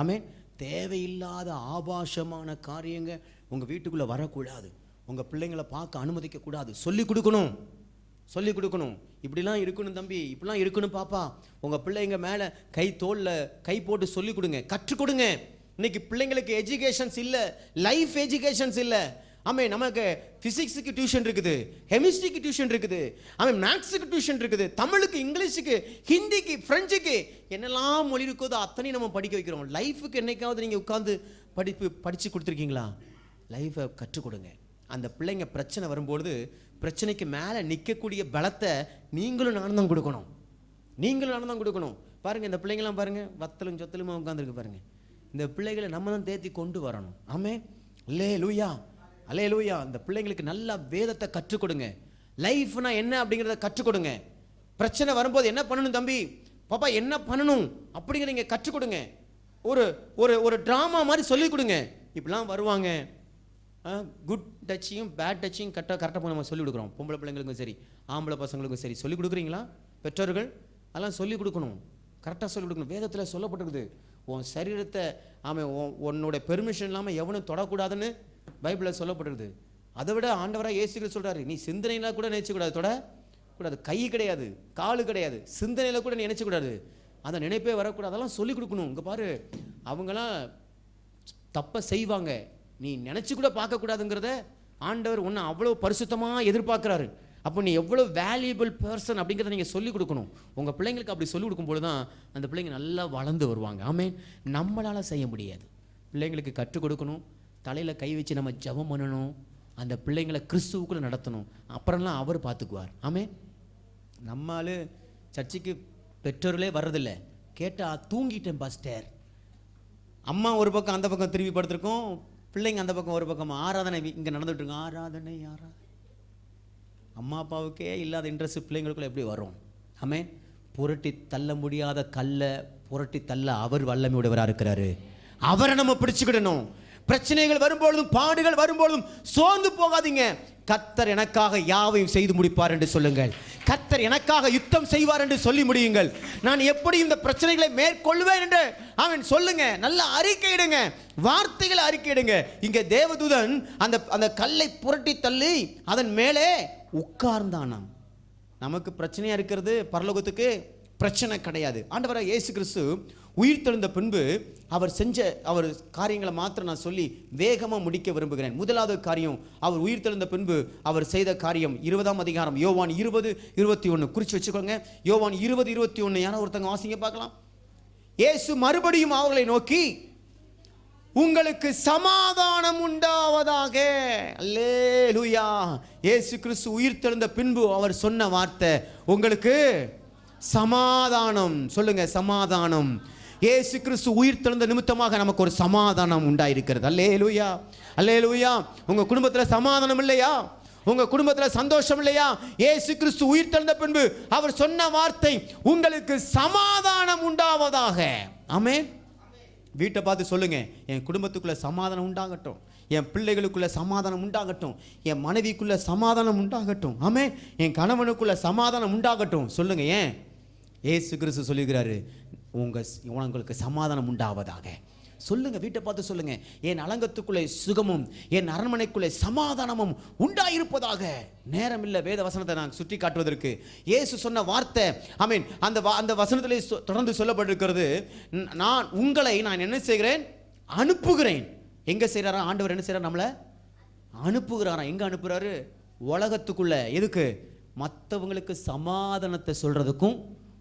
Speaker 1: ஆமே, தேவையில்லாத ஆபாசமான காரியங்க உங்கள் வீட்டுக்குள்ளே வரக்கூடாது. உங்கள் பிள்ளைங்களை பார்க்க அனுமதிக்கக்கூடாது. சொல்லிக் கொடுக்கணும். இப்படிலாம் இருக்கணும் தம்பி, இப்படிலாம் இருக்கணும் பாப்பா. உங்கள் பிள்ளைங்க மேலே தோளில் கை போட்டு சொல்லிக் கொடுங்க, கற்றுக் கொடுங்க. இன்னைக்கு பிள்ளைங்களுக்கு எஜுகேஷன்ஸ் இல்லை, லைஃப் எஜுகேஷன்ஸ் இல்லை. ஆமாம், நமக்கு ஃபிசிக்ஸுக்கு டியூஷன் இருக்குது, கெமிஸ்ட்ரிக்கு டியூஷன் இருக்குது, ஆமாம் மேக்ஸுக்கு டியூஷன் இருக்குது, தமிழுக்கு, இங்கிலீஷுக்கு, ஹிந்திக்கு, ஃப்ரெஞ்சுக்கு, என்னெல்லாம் மொழி இருக்கோ அத்தனையும் நம்ம படிக்க வைக்கிறோம். லைஃபுக்கு என்னைக்காவது நீங்கள் உட்காந்து படித்து கொடுத்துருக்கீங்களா? லைஃப்பை கற்றுக் கொடுங்க. அந்த பிள்ளைங்க பிரச்சனை வரும்பொழுது பிரச்சனைக்கு மேலே நிற்கக்கூடிய பலத்தை நீங்களும் நானும் தான் கொடுக்கணும். பாருங்கள், இந்த பிள்ளைங்களாம் பாருங்கள், வத்தலும் சொத்தலுமா உட்காந்துருக்கு பாருங்கள். இந்த பிள்ளைகளை நம்ம தான் தேத்தி கொண்டு வரணும். ஆமே, அல்லேலூயா. இந்த பிள்ளைங்களுக்கு நல்ல வேதத்தை கற்றுக் கொடுங்க. லைஃப்னா என்ன அப்படிங்கிறத கற்றுக் கொடுங்க. பிரச்சனை வரும்போது என்ன பண்ணணும் தம்பி, பாப்பா என்ன பண்ணணும் அப்படிங்கிற நீங்கள் கற்றுக் கொடுங்க. ஒரு ட்ராமா மாதிரி சொல்லிக் கொடுங்க. இப்படிலாம் வருவாங்க, குட் டச்சையும் பேட் டச்சையும் கரெக்டாக நம்ம சொல்லிக் கொடுக்குறோம். பொம்பளை பிள்ளைங்களுக்கும் சரி, ஆம்பளை பசங்களுக்கும் சரி சொல்லிக் கொடுக்குறீங்களா? பெற்றோர்கள் அதெல்லாம் சொல்லிக் கொடுக்கணும், கரெக்டாக சொல்லிக் கொடுக்கணும். வேதத்தில் சொல்லப்பட்டிருக்குது, உன் சரீரத்தை உன்னோட பெர்மிஷன் இல்லாமல் எவனும் தொடக்கூடாதுன்னு பைபிளில் சொல்லப்பட்டிருக்குது. அதை விட ஆண்டவராக இயேசுக்கள் சொல்கிறாரு, நீ சிந்தனையில் கூட நினைச்சக்கூடாது, தொடக்கூடாது. கை கிடையாது, காலு கிடையாது, சிந்தனையில் கூட நீ நினைச்சக்கூடாது. அந்த நினைப்பே வரக்கூடாது. அதெல்லாம் சொல்லிக் கொடுக்கணும். இங்கே பாரு, அவங்களாம் தப்பை செய்வாங்க, நீ நினச்சி கூட பார்க்கக்கூடாதுங்கிறத ஆண்டவர் ஒன்று அவ்வளோ பரிசுத்தமாக எதிர்பார்க்குறாரு. அப்போ நீ எவ்வளோ வேல்யூபிள் பர்சன் அப்படிங்கிறத நீங்கள் சொல்லிக் கொடுக்கணும். உங்கள் பிள்ளைங்களுக்கு அப்படி சொல்லிக் கொடுக்கும்போது தான் அந்த பிள்ளைங்க நல்லா வளர்ந்து வருவாங்க. ஆமே, நம்மளால் செய்ய முடியாது. பிள்ளைங்களுக்கு கற்றுக் கொடுக்கணும், தலையில் கை வச்சு நம்ம ஜெபம் பண்ணணும், அந்த பிள்ளைங்களை கிறிஸ்துவுக்குள்ளே நடத்தணும். அப்புறம்லாம் அவர் பார்த்துக்குவார். ஆமே, நம்மால் சர்ச்சுக்கு பெற்றோர்களே வர்றதில்லை. கேட்டால் தூங்கிட்டேன் பாஸ்டர். அம்மா ஒரு பக்கம் அந்த பக்கம் திரும்பி படுத்திருக்கோம், பிள்ளைங்க அந்த பக்கம் ஒரு பக்கம். ஆராதனை இங்கே நடந்துட்டு இருக்கோம், ஆராதனை. அம்மா அப்பாவுக்கே இல்லாத இன்ட்ரெஸ்ட் பிள்ளைங்களுக்குள்ள எப்படி வரும்? ஆமே, புரட்டி தள்ள முடியாத கல்லை புரட்டி தள்ள அவர் வல்லமை உடையவராக இருக்கிறாரு. அவரை நம்ம பிடிச்சுக்கிடணும். பிரச்சனைகள் வரும்பொழுதும் பாடுகள் வரும்பொழுதும் சோர்ந்து போகாதீங்க. கர்த்தர் எனக்காக யாவையும் செய்து முடிப்பார் என்று சொல்லுங்கள். கர்த்தர் எனக்காக யுத்தம் செய்வார் என்று சொல்லி முடியுங்கள். நான் எப்படி இந்த பிரச்சனைகளை மேற்கொள்வேன் என்று அவன் சொல்லுங்க. நல்ல அறிக்கையிடுங்க, வார்த்தைகளை அறிக்கையிடுங்க. இங்கே தேவதூதன் அந்த கல்லை புரட்டி தள்ளி அதன் மேலே உட்கார்ந்தானாம். நமக்கு பிரச்சனையா இருக்கிறது, பரலோகத்துக்கு பிரச்சனை கிடையாது. ஆண்டவராக இயேசு கிறிஸ்து உயிர் தெழுந்த பின்பு அவர் செஞ்ச காரியங்களை மாத்திரம் நான் சொல்லி வேகமாக முடிக்க விரும்புகிறேன். முதலாவது காரியம், அவர் உயிர் தெழுந்த பின்பு அவர் செய்த காரியம் 20ஆம் அதிகாரம் யோவான் 20:21 குறித்து வச்சுக்கோங்க. யோவான் 20:21 யாரோ ஒருத்தங்க வாசிங்க பார்க்கலாம். இயேசு மறுபடியும் அவர்களை நோக்கி, உங்களுக்கு சமாதானம் உண்டாவதாக. அல்லேலூயா. இயேசு கிறிஸ்து உயிர் தெழுந்த பின்பு அவர் சொன்ன வார்த்தை, உங்களுக்கு சமாதானம். சொல்லுங்க, சமாதானம். இயேசு கிறிஸ்து உயிர் தெழுந்த நிமித்தமாக நமக்கு ஒரு சமாதானம் உண்டாயிருக்கிறது. அல்லேலூயா, அல்லேலூயா. உங்க குடும்பத்தில் சமாதானம் இல்லையா? உங்க குடும்பத்தில் சந்தோஷம் இல்லையா? இயேசு கிறிஸ்து உயிர் தெழுந்த பின்பு அவர் சொன்ன வார்த்தை, உங்களுக்கு சமாதானம் உண்டாவதாக. ஆமென். வீட்டை பார்த்து சொல்லுங்க, என் குடும்பத்துக்குள்ள சமாதானம் உண்டாகட்டும், என் பிள்ளைகளுக்குள்ள சமாதானம் உண்டாகட்டும், என் மனைவிக்குள்ள சமாதானம் உண்டாகட்டும். ஆமென். என் கணவனுக்குள்ள சமாதானம் உண்டாகட்டும். சொல்லுங்க. ஏன்? இயேசு கிறிஸ்து சொல்லுகிறாரு, உங்களுக்கு சமாதானம் உண்டாவதாக. சொல்லுங்க, வீட்டை பார்த்து சொல்லுங்க, என் அலங்கத்துக்குள்ளே சுகமும் என் அரண்மனைக்குள்ளே சமாதானமும் உண்டாயிருப்பதாக. நேரம் இல்லை வேத வசனத்தை நான் சுட்டி காட்டுவதற்கு. இயேசு சொன்ன வார்த்தை, ஆமென், அந்த வசனத்திலே தொடர்ந்து சொல்லப்பட்டிருக்கிறது, நான் என்ன செய்கிறேன்? அனுப்புகிறேன். எங்க செய்யறாரா ஆண்டவர்? என்ன செய்யறார்? நம்மளை அனுப்புகிறாரா. எங்க அனுப்புறாரு? உலகத்துக்குள்ள. எதுக்கு? மற்றவங்களுக்கு சமாதானத்தை சொல்றதுக்கும்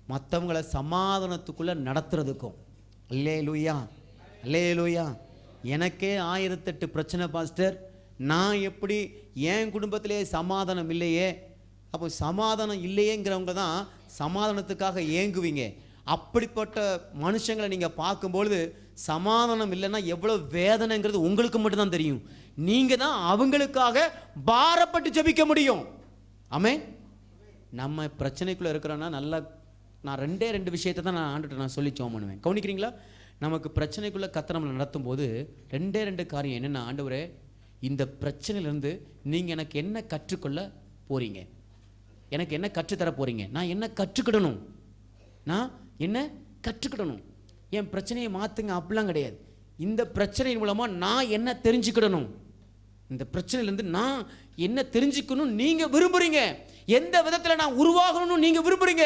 Speaker 1: மற்றவங்களை சமாதானத்துக்குள்ள நடத்துறதுக்கும். அல்லேலூயா, அல்லேலூயா. எனக்கே 1008 பிரச்சனை பாஸ்டர், நான் எப்படி என் குடும்பத்திலே சமாதானம் இல்லையே? அப்போ சமாதானம் இல்லையேங்கிறவங்க தான் சமாதானத்துக்காக ஏங்குவீங்க. அப்படிப்பட்ட மனுஷங்களை நீங்கள் பார்க்கும்பொழுது சமாதானம் இல்லைன்னா எவ்வளோ வேதனைங்கிறது உங்களுக்கு மட்டும்தான் தெரியும். நீங்கள் தான் அவங்களுக்காக பாரப்பட்டு ஜெபிக்க முடியும். ஆமென். நம்ம பிரச்சனைக்குள்ளே இருக்கிறோன்னா நல்லா, நான் 2 விஷயத்தை தான் நான் ஆண்டுட்டு நான் சொல்லி ஜெபம் பண்ணுவேன். கவனிக்கிறீங்களா? நமக்கு பிரச்சனைக்குள்ளே கர்த்தர் நம்மளை நடத்தும் போது ரெண்டு காரியம் என்னென்ன, ஆண்டவரே இந்த பிரச்சனையிலேருந்து நீங்கள் எனக்கு என்ன கற்றுக்கொள்ள போகிறீங்க, எனக்கு என்ன கற்றுத்தர போகிறீங்க, நான் என்ன கற்றுக்கிடணும், நான் என்ன கற்றுக்கிடணும், என் பிரச்சனையை மாற்றுங்க அப்படிலாம் கிடையாது. இந்த பிரச்சனையின் மூலமாக நான் என்ன தெரிஞ்சுக்கிடணும், இந்த பிரச்சனையிலேருந்து நான் என்ன தெரிஞ்சுக்கணும் நீங்கள் விரும்புகிறீங்க, எந்த விதத்தில் நான் உருவாகணும்னு நீங்கள் விரும்புகிறீங்க,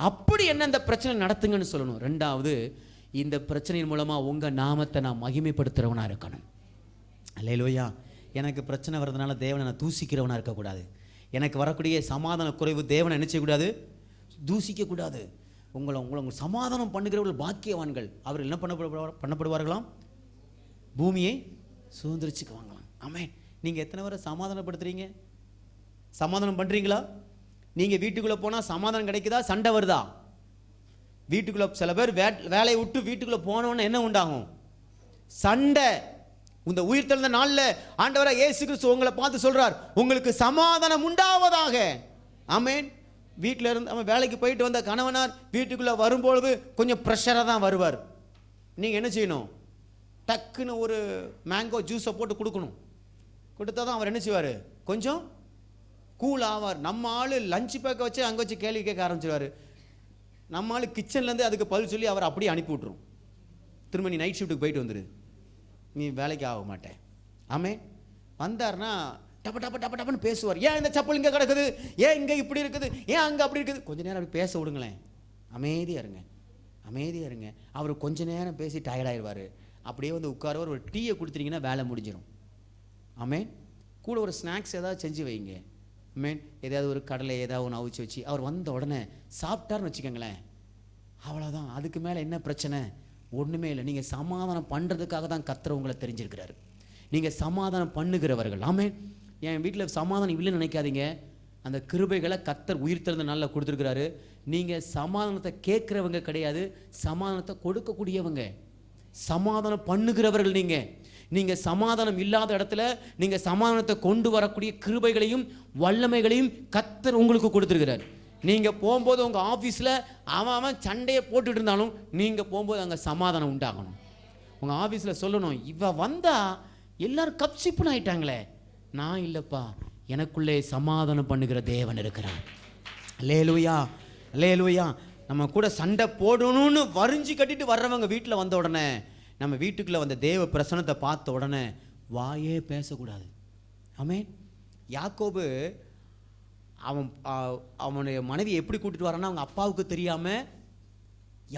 Speaker 1: அப்படி என்ன இந்த பிரச்சனை நடத்துங்கன்னு சொல்லணும். ரெண்டாவது, இந்த பிரச்சனையின் மூலமாக உங்கள் நாமத்தை நான் மகிமைப்படுத்துகிறவனாக இருக்கணும். அல்லேலூயா. எனக்கு பிரச்சனை வர்றதுனால தேவனை நான் தூசிக்கிறவனாக இருக்கக்கூடாது. எனக்கு வரக்கூடிய சமாதான குறைவு தேவனை என்ன செய்யக்கூடாது, தூசிக்கக்கூடாது. உங்களை சமாதானம் பண்ணுகிறவர்கள் பாக்கியவான்கள், அவர் என்ன பண்ணப்படுவார்களாம், பூமியை சுதந்திரிச்சுக்குவாங்களாம். ஆமென். நீங்கள் எத்தனை பேரை சமாதானப்படுத்துறீங்க, சமாதானம் பண்ணுறீங்களா? நீங்கள் வீட்டுக்குள்ளே போனால் சமாதானம் கிடைக்குதா, சண்டை வருதா? வீட்டுக்குள்ளே சில பேர் வேலையை விட்டு வீட்டுக்குள்ளே போனோன்னு என்ன உண்டாகும், சண்டை. இந்த உயிர் தெழுந்த நாளில் ஆண்டவராக இயேசு கிறிஸ்து உங்களை பார்த்து சொல்கிறார், உங்களுக்கு சமாதானம் உண்டாவதாக. ஆமென். வீட்டில் இருந்து அவன் வேலைக்கு போயிட்டு வந்த கணவனார் வீட்டுக்குள்ளே வரும்பொழுது கொஞ்சம் ப்ரெஷராக தான் வருவார். நீங்கள் என்ன செய்யணும், டக்குன்னு ஒரு மேங்கோ ஜூஸை போட்டு கொடுக்கணும். கொடுத்தா தான் அவர் என்ன செய்வார், கொஞ்சம் கூல் ஆவார். நம்ம ஆள் லஞ்ச் பேக்கை வச்சு அங்கே வச்சு கேள்வி கேட்க ஆரம்பிச்சிடுவார். நம்ம ஆள் கிச்சன்லேருந்து அதுக்கு பதில் சொல்லி அவர் அப்படியே அனுப்பி விட்ருவோம். திரும்ப நீ நைட் ஷிஃப்ட்டுக்கு போயிட்டு வந்துடு, நீ வேலைக்கு ஆக மாட்டேன். ஆமென். வந்தார்னா டப்ப டப்ப டப்ப டப்புன்னு பேசுவார். ஏன் இந்த சப்பல் இங்கே கிடக்குது, ஏன் இங்கே இப்படி இருக்குது, ஏன் அங்கே அப்படி இருக்குது. கொஞ்சம் நேரம் அப்படி பேச விடுங்களேன், அமைதியாக இருங்க, அமைதியாக இருங்க. அவர் கொஞ்ச நேரம் பேசி டயர்டாயிடுவார். அப்படியே வந்து உட்காருவார். ஒரு டீயை கொடுத்துட்டீங்கன்னா வேலை முடிஞ்சிடும். ஆமென். கூட ஒரு ஸ்நாக்ஸ் ஏதாவது செஞ்சு வைங்க. ஆமென். ஏதாவது ஒரு கடலை ஏதாவது ஒன்று அவிச்சு வச்சு அவர் வந்த உடனே சாப்பிட்டாருன்னு வச்சுக்கோங்களேன், அவ்வளோதான். அதுக்கு மேலே என்ன பிரச்சனை, ஒன்றுமே இல்லை. நீங்கள் சமாதானம் பண்ணுறதுக்காக தான் கர்த்தர் உங்களை தெரிஞ்சிருக்கிறாரு. நீங்கள் சமாதானம் பண்ணுகிறவர்கள். ஆமென். என் வீட்டில் சமாதானம் இல்லைன்னு நினைக்காதீங்க. அந்த கிருபைகளை கர்த்தர் உயிர் தெழுந்த நாளில் கொடுத்துருக்கிறாரு. நீங்கள் சமாதானத்தை கேட்குறவங்க கிடையாது, சமாதானத்தை கொடுக்கக்கூடியவங்க, சமாதானம் பண்ணுகிறவர்கள். நீங்கள் சமாதானம் இல்லாத இடத்துல நீங்கள் சமாதானத்தை கொண்டு வரக்கூடிய கிருபைகளையும் வல்லமைகளையும் கர்த்தர் உங்களுக்கு கொடுத்துருக்கிறார். நீங்கள் போகும்போது உங்கள் ஆஃபீஸில் அவன் சண்டையை போட்டுட்டு இருந்தாலும் நீங்கள் போகும்போது அங்கே சமாதானம் உண்டாகணும். உங்கள் ஆஃபீஸில் சொல்லணும், இவ வந்தால் எல்லோரும் கப்சிப்புன்னு ஆயிட்டாங்களே, நான் இல்லைப்பா, எனக்குள்ளே சமாதானம் பண்ணுகிற தேவன் இருக்கிறான். அல்லேலூயா, அல்லேலூயா. நம்ம கூட சண்டை போடணும்னு வரிஞ்சு கட்டிட்டு வர்றவங்க வீட்டில் வந்த உடனே, நம்ம வீட்டுக்குள்ளே வந்த தேவ பிரசன்னத்தை பார்த்த உடனே வாயே பேசக்கூடாது. ஆமென். யாக்கோபு அவனுடைய மனைவி எப்படி கூட்டிட்டு வரான்னா, அவங்க அப்பாவுக்கு தெரியாமல்,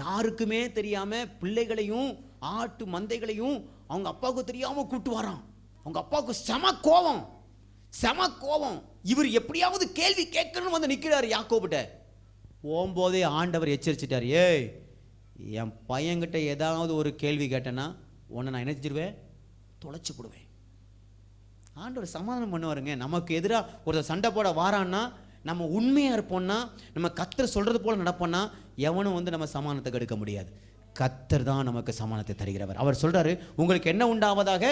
Speaker 1: யாருக்குமே தெரியாமல், பிள்ளைகளையும் ஆட்டு மந்தைகளையும் அவங்க அப்பாவுக்கு தெரியாமல் கூட்டு வரான். அவங்க அப்பாவுக்கு செம கோபம். இவர் எப்படியாவது கேள்வி கேட்கணும்னு வந்து நிற்கிறார் யாக்கோபிட்ட. போகும்போதே ஆண்டவர் எச்சரிச்சிட்டார், ஏய் என் பையன்கிட்ட ஏதாவது ஒரு கேள்வி கேட்டேன்னா உன்னை நான் நினைச்சிருவேன், தொலைச்சி போடுவேன். ஆண்டவர் சமாதானம் பண்ணுவாருங்க. நமக்கு எதிராக ஒருத்தர் சண்டை போட வாரான்னா, நம்ம உண்மையாக இருப்போம்னா, நம்ம கர்த்தர் சொல்கிறது போல் நடப்போம்னா, எவனும் வந்து நம்ம சமாதானத்தை கெடுக்க முடியாது. கர்த்தர் தான் நமக்கு சமாதானத்தை தருகிறவர். அவர் சொல்கிறாரு, உங்களுக்கு என்ன உண்டாவதாக,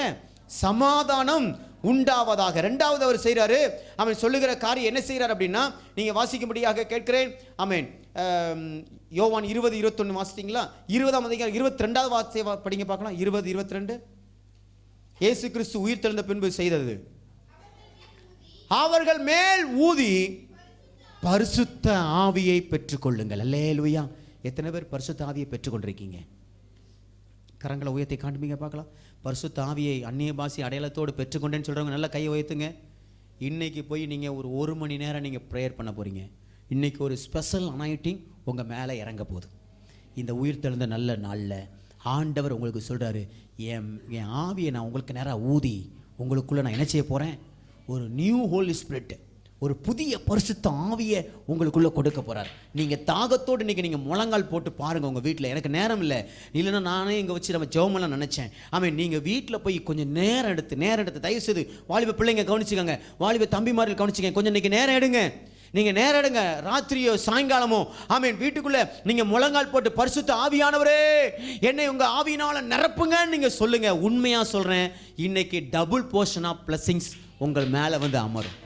Speaker 1: சமாதானம் உண்டாவதாக. ரெண்டாவது அவர் செய்கிறாரு, அவன் சொல்லுகிற காரியம் என்ன செய்கிறார் அப்படின்னா, நீங்கள் வாசிக்கும்படியாக கேட்கிறேன். ஆமென். யோவான் 20:21 வாசித்தீங்களா? 20ஆம் அதிகாரம் 22வது வார்த்தையை படிங்க பார்க்கலாம். 20:22. இயேசு கிறிஸ்து உயிர் தெழுந்த பின்பு செய்தது, அவர்கள் மேல் ஊதி பரிசுத்த ஆவியை பெற்றுக்கொள்ளுங்கள். அல்லேலூயா. எத்தனை பேர் பரிசுத்த ஆவியை பெற்றுக்கொண்டிருக்கீங்க? கரங்களை உயர்த்தி காண்பீங்க பார்க்கலாம். பரிசுத்த ஆவியை அந்நிய பாஷை அடையாளத்தோடு பெற்றுக்கொண்டேன்னு சொல்கிறவங்க நல்லா கையை உயர்த்துங்க. இன்னைக்கு போய் நீங்கள் ஒரு மணி நேரம் நீங்கள் ப்ரேயர் பண்ண போகிறீங்க. இன்றைக்கி ஒரு ஸ்பெஷல் அனாயிட்டிங் உங்கள் மேலே இறங்க போகுது. இந்த உயிர் தெழுந்த நல்ல நாளில் ஆண்டவர் உங்களுக்கு சொல்கிறாரு, என் ஆவியை நான் உங்களுக்கு நேராக ஊதி உங்களுக்குள்ளே நான் என்ன செய்ய போகிறேன், ஒரு நியூ ஹோலி ஸ்பிரிட், ஒரு புதிய பரிசுத்த ஆவியை உங்களுக்குள்ளே கொடுக்க போகிறார். நீங்கள் தாகத்தோடு இன்றைக்கி நீங்கள் முழங்கால் போட்டு பாருங்கள் உங்கள் வீட்டில். எனக்கு நேரம் இல்லைன்னா நானே இங்கே வச்சு நம்ம ஜெபமெல்லாம் நினச்சேன். ஆமாம், நீங்கள் வீட்டில் போய் கொஞ்சம் நேரம் எடுத்து தயவுசெய்து வாலிப பிள்ளைங்க கவனிச்சுக்கோங்க, வாலிப தம்பிமார்கள் கவனிச்சுக்கங்க, கொஞ்சம் இன்றைக்கி நேரம் எடுங்க. நீங்கள் நேரம் எடுங்க, ராத்திரியோ சாயங்காலமோ. ஆமீன். வீட்டுக்குள்ளே நீங்கள் முழங்கால் போட்டு பரிசுத்த ஆவியானவரே என்னை உங்கள் ஆவியினால் நிரப்புங்கன்னு நீங்கள் சொல்லுங்கள். உண்மையாக சொல்கிறேன், இன்னைக்கு டபுள் போர்ஷன் ஆஃப் பிளஸிங்ஸ் உங்கள் மேலே வந்து அமரும்.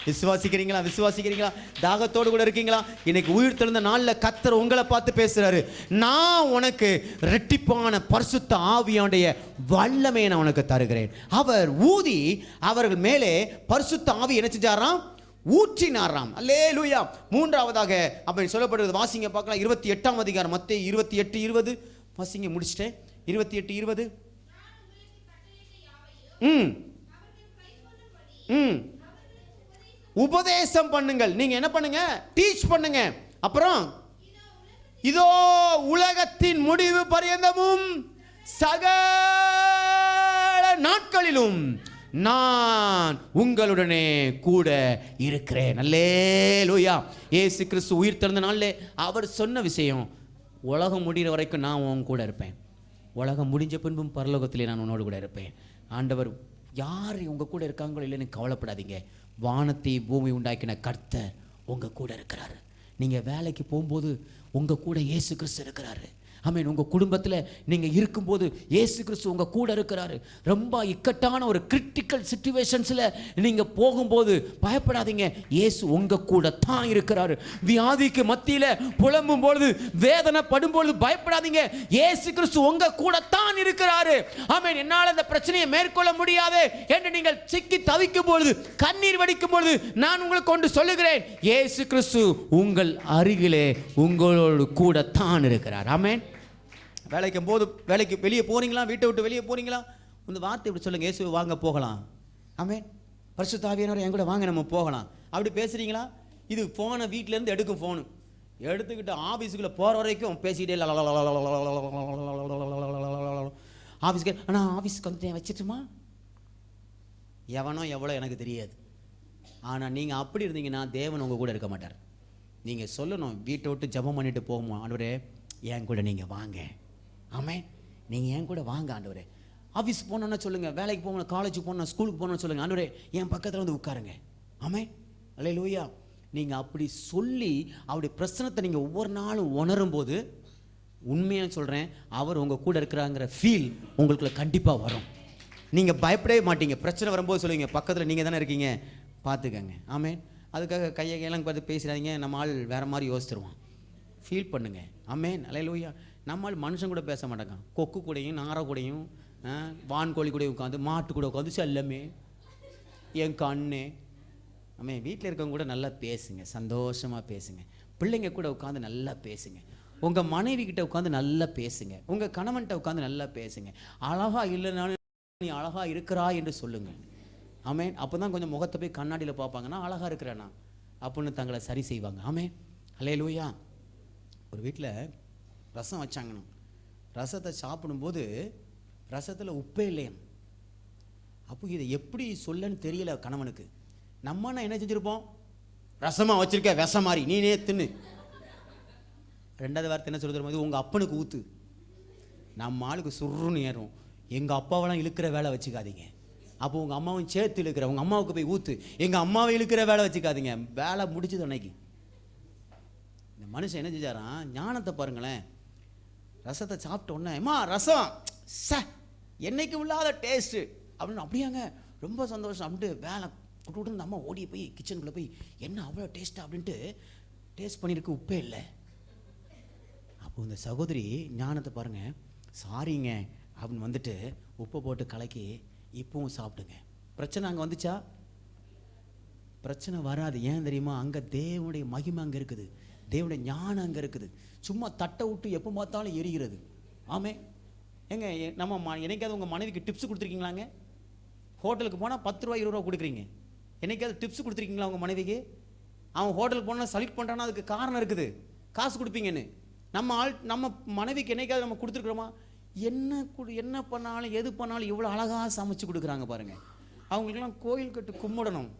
Speaker 1: விசுவாசிக்கிறீங்களா? விசுவாசிக்கிறீங்களா? தாகத்தோடு கூட இருக்கீங்களா? இன்னைக்கு உயிர் தெழுந்த நாளில் கர்த்தர் உங்களை பார்த்து பேசுறாரு. நான் உனக்கு இரட்டிப்பான பரிசுத்த ஆவியானுடைய வல்லமையை நான் உனக்கு தருகிறேன். அவர் ஊதி அவர்கள் மேலே பரிசுத்த ஆவி என்ன செஞ்சாராம்? ஊற்றினாராம். அல்லேலூயா. மூன்றாவதாக அப்படி சொல்லப்படுகிறது. வாசிங்க பார்க்கலாம். 28ஆம் அதிகாரம் மத்தேயு 28:20. வாசிங்க, முடிச்சிட்டேன். 28:20. உபதேசம் பண்ணுங்கள். நீங்க என்ன பண்ணுங்க? டீச் பண்ணுங்க. அப்புறம் இதோ உலகத்தின் முடிவு பரியந்தமும் சகல நாட்களிலும் நான் உங்களுடனே கூட இருக்கிறேன். அல்லேலூயா. இயேசு கிறிஸ்து உயிர் தெழுந்த நாளிலே அவர் சொன்ன விஷயம், உலகம் முடிகிற வரைக்கும் நான் உன் கூட இருப்பேன், உலகம் முடிஞ்ச பின்பும் பரலோகத்திலே நான் உன்னோடு கூட இருப்பேன். ஆண்டவர் யார் உங்க கூட இருக்காங்களோ இல்லைன்னு கவலைப்படாதீங்க. வானத்தை பூமி உண்டாக்கின கர்த்தர் உங்க கூட இருக்கிறாரு. நீங்க வேலைக்கு போகும்போது உங்க கூட இயேசு கிறிஸ்து இருக்கிறாரு. ஆமென். உங்க குடும்பத்தில் நீங்க இருக்கும்போது இயேசு கிறிஸ்து உங்க கூட இருக்கிறாரு. ரொம்ப இக்கட்டான ஒரு கிரிட்டிக்கல் சிச்சுவேஷன்ஸ்ல நீங்க போகும்போது பயப்படாதீங்க, இயேசு உங்க கூட தான் இருக்கிறாரு. வியாதிக்கு மத்தியில புலம்பும் பொழுது, வேதனை படும் பொழுது பயப்படாதீங்க, இயேசு கிறிஸ்து உங்க கூட தான் இருக்கிறாரு. ஆமென். என்னால் அந்த பிரச்சனையை மேற்கொள்ள முடியாது என்று நீங்கள் சிக்கி தவிக்கும் பொழுது, கண்ணீர் வடிக்கும் பொழுது, நான் உங்களுக்கு கொண்டு சொல்லுகிறேன், இயேசு கிறிஸ்து உங்கள் அருகிலே உங்களோடு கூட தான் இருக்கிறார். ஆமென். வேலைக்கு வெளியே போறீங்களா? வீட்டை விட்டு வெளியே போறீங்களா? இந்த வார்த்தை இப்படி சொல்லுங்க, இயேசு வாங்க போகலாம். ஆமென். பரிசுத்த ஆவியானவர் என் கூட வாங்க நம்ம போகலாம். அப்படி பேசுறீங்களா? இது ஃபோனை வீட்டில இருந்து எடுக்கும். ஃபோனு எடுத்துக்கிட்டு ஆஃபீஸுக்குள்ள போற வரைக்கும் பேசிக்கிட்டே ஆஃபீஸ்க்கு, ஆனால் ஆஃபீஸ்க்கு வந்துட்டு வச்சுட்டுமா, எவனோ எவ்வளோ எனக்கு தெரியாது. ஆனால் நீங்கள் அப்படி இருந்தீங்கன்னா தேவன் உங்கள் கூட இருக்க மாட்டார். நீங்கள் சொல்லணும், வீட்டை விட்டு ஜெபம் பண்ணிட்டு போகுமா, ஆண்டவரே என் கூட நீங்கள் வாங்க. ஆமென். நீங்கள் என் கூட வாங்க ஆண்டவரே. ஆஃபீஸ் போனோன்னா சொல்லுங்கள், வேலைக்கு போகணும், காலேஜுக்கு போகணும், ஸ்கூலுக்கு போகணும்னு சொல்லுங்கள், ஆண்டவரே என் பக்கத்தில் வந்து உட்காருங்க. ஆமென். அல்லேலூயா. நீங்கள் அப்படி சொல்லி அவருடைய பிரச்சனத்தை நீங்கள் ஒவ்வொரு நாளும் உணரும் போது, உண்மையாக சொல்கிறேன், அவர் உங்கள் கூட இருக்கிறாங்கிற ஃபீல் உங்களுக்குள்ள கண்டிப்பாக வரும். நீங்கள் பயப்படவே மாட்டீங்க. பிரச்சனை வரும்போது சொல்லுவீங்க, பக்கத்தில் நீங்கள் தானே இருக்கீங்க, பார்த்துக்கங்க. ஆமென். அதுக்காக கையை கையெல்லாம் பார்த்து பேசுகிறாதீங்க, நம்ம ஆள் வேறு மாதிரி யோசிச்சிருவான். ஃபீல் பண்ணுங்க. ஆமென். அல்லேலூயா. நம்ம ஆள் மனுஷன் கூட பேச மாட்டாங்க, கொக்கு கூடையும் நாரை கூடையும் வான்கோழி கூட உட்காந்து, மாட்டு கூட உட்காந்து, செல்லமே என் கண்ணே. ஆமே. வீட்டில் இருக்கவங்க கூட நல்லா பேசுங்க, சந்தோஷமாக பேசுங்க. பிள்ளைங்க கூட உட்காந்து நல்லா பேசுங்க. உங்கள் மனைவி கிட்ட உட்காந்து நல்லா பேசுங்க. உங்கள் கணவன்கிட்ட உட்காந்து நல்லா பேசுங்க. அழகா இல்லைனாலும் நீ அழகா இருக்கிறா என்று சொல்லுங்கள். ஆமென். அப்போ தான் கொஞ்சம் முகத்தை போய் கண்ணாடியில் பார்ப்பாங்கன்னா அழகா இருக்கிறேனா அப்படின்னு தங்களை சரி செய்வாங்க. ஆமென். அல்லேலூயா. ஒரு வீட்டில் ரசம் வச்சாங்கண்ணா. ரசத்தை சாப்பிடும்போது ரசத்தில் உப்பே இல்லையா. அப்போ இதை எப்படி சொல்லன்னு தெரியல கணவனுக்கு. நம்ம என்ன செஞ்சுருப்போம், ரசமாக வச்சிருக்க விஷம் மாதிரி நீனே தின்னு. ரெண்டாவது வார்த்தை என்ன சொல்ல தெரியுமா, இது உங்கள் அப்பனுக்கு ஊற்று. நம்ம ஆளுக்கு சுருன்னு ஏறும். எங்கள் அப்பாவெல்லாம் இழுக்கிற வேலை வச்சுக்காதீங்க. அப்போ உங்கள் அம்மாவும் சேர்த்து இழுக்கிற, உங்கள் அம்மாவுக்கு போய் ஊற்று. எங்கள் அம்மாவை இழுக்கிற வேலை வச்சுக்காதீங்க. வேலை முடிச்சது அன்னைக்கு. இந்த மனுஷன் என்ன செஞ்சாரான், ஞானத்தை பாருங்களேன். ரசத்தை சாப்பிட்ட உடனே, அம்மா ரசம் ச என்னைக்கு இல்லாத டேஸ்ட்டு அப்படின்னு, அப்படியாங்க ரொம்ப சந்தோஷம் அப்படின்ட்டு வேலை விட்டு இந்த அம்மா ஓடி போய் கிச்சனுக்குள்ளே போய், என்ன அவ்வளோ டேஸ்ட்டாக அப்படின்ட்டு டேஸ்ட் பண்ணியிருக்கு, உப்பே இல்லை. அப்போ இந்த சகோதரி ஞானத்தை பாருங்கள், சாரிங்க அப்படின்னு வந்துட்டு உப்பை போட்டு கலக்கி இப்பவும் சாப்பிடுங்க. பிரச்சனை அங்கே வந்துச்சா? பிரச்சனை வராது. ஏன் தெரியுமா, அங்கே தேவனுடைய மகிமை அங்கே இருக்குது, தேவனுடைய ஞானம் அங்கே இருக்குது. சும்மா தட்டை விட்டு எப்போ பார்த்தாலும் எரிகிறது. ஆமே. ஏங்க நம்ம என்னைக்காவது உங்கள் மனைவிக்கு டிப்ஸ் கொடுத்துருக்கீங்களாங்க? ஹோட்டலுக்கு போனால் 10 ரூபா 20 ரூபா கொடுக்குறீங்க. என்னைக்காவது டிப்ஸ் கொடுத்துருக்கீங்களா உங்கள் மனைவிக்கு? அவன் ஹோட்டலுக்கு போனால் சலிட் பண்ணுறான்னா அதுக்கு காரணம் இருக்குது, காசு கொடுப்பீங்கன்னு. நம்ம மனைவிக்கு என்னைக்காவது நம்ம கொடுத்துருக்குறோமா? என்ன பண்ணாலும் எது பண்ணாலும் இவ்வளோ அழகாக சமைச்சு கொடுக்குறாங்க பாருங்க. அவங்களுக்கெல்லாம் கோயில் கட்டு கும்பிடணும்.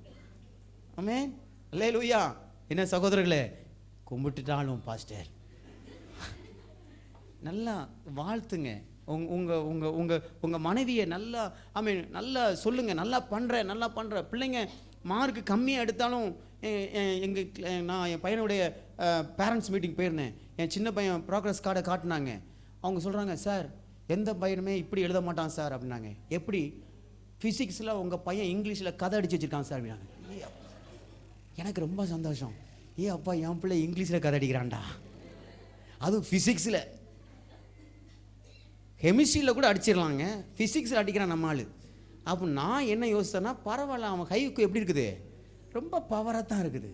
Speaker 1: ஆமே. அல்லேலூயா. என்ன சகோதரர்களே, கும்பிட்டுட்டாலும் பாஸ்டர் நல்லா வாழ்த்துங்க. உங்கள் மனைவியை நல்லா நல்லா சொல்லுங்கள், நல்லா பண்ணுற. பிள்ளைங்க மார்க்கு கம்மியாக எடுத்தாலும், நான் என் பையனுடைய பேரண்ட்ஸ் மீட்டிங் போயிருந்தேன். என் சின்ன பையன் ப்ராக்ரஸ் கார்டை காட்டினாங்க. அவங்க சொல்கிறாங்க, சார் எந்த பையனுமே இப்படி எழுத மாட்டான் சார் அப்படின்னாங்க. எப்படி? ஃபிசிக்ஸில் உங்கள் பையன் இங்கிலீஷில் கதை அடிச்சு வச்சுருக்கான் சார் அப்படின்னாங்க. எனக்கு ரொம்ப சந்தோஷம். அப்பா என் பிள்ளை இங்கிலீஷில் கதை அடிக்கிறான்டா, அதுவும் ஃபிசிக்ஸில். கெமிஸ்ட்ரியில் கூட அடிச்சிடலாங்க, ஃபிசிக்ஸில் அடிக்கிறான் நம்ம ஆள். அப்போ நான் என்ன யோசித்தேன்னா, பரவாயில்ல, அவன் கைக்கு எப்படி இருக்குது, ரொம்ப பவராக தான் இருக்குது.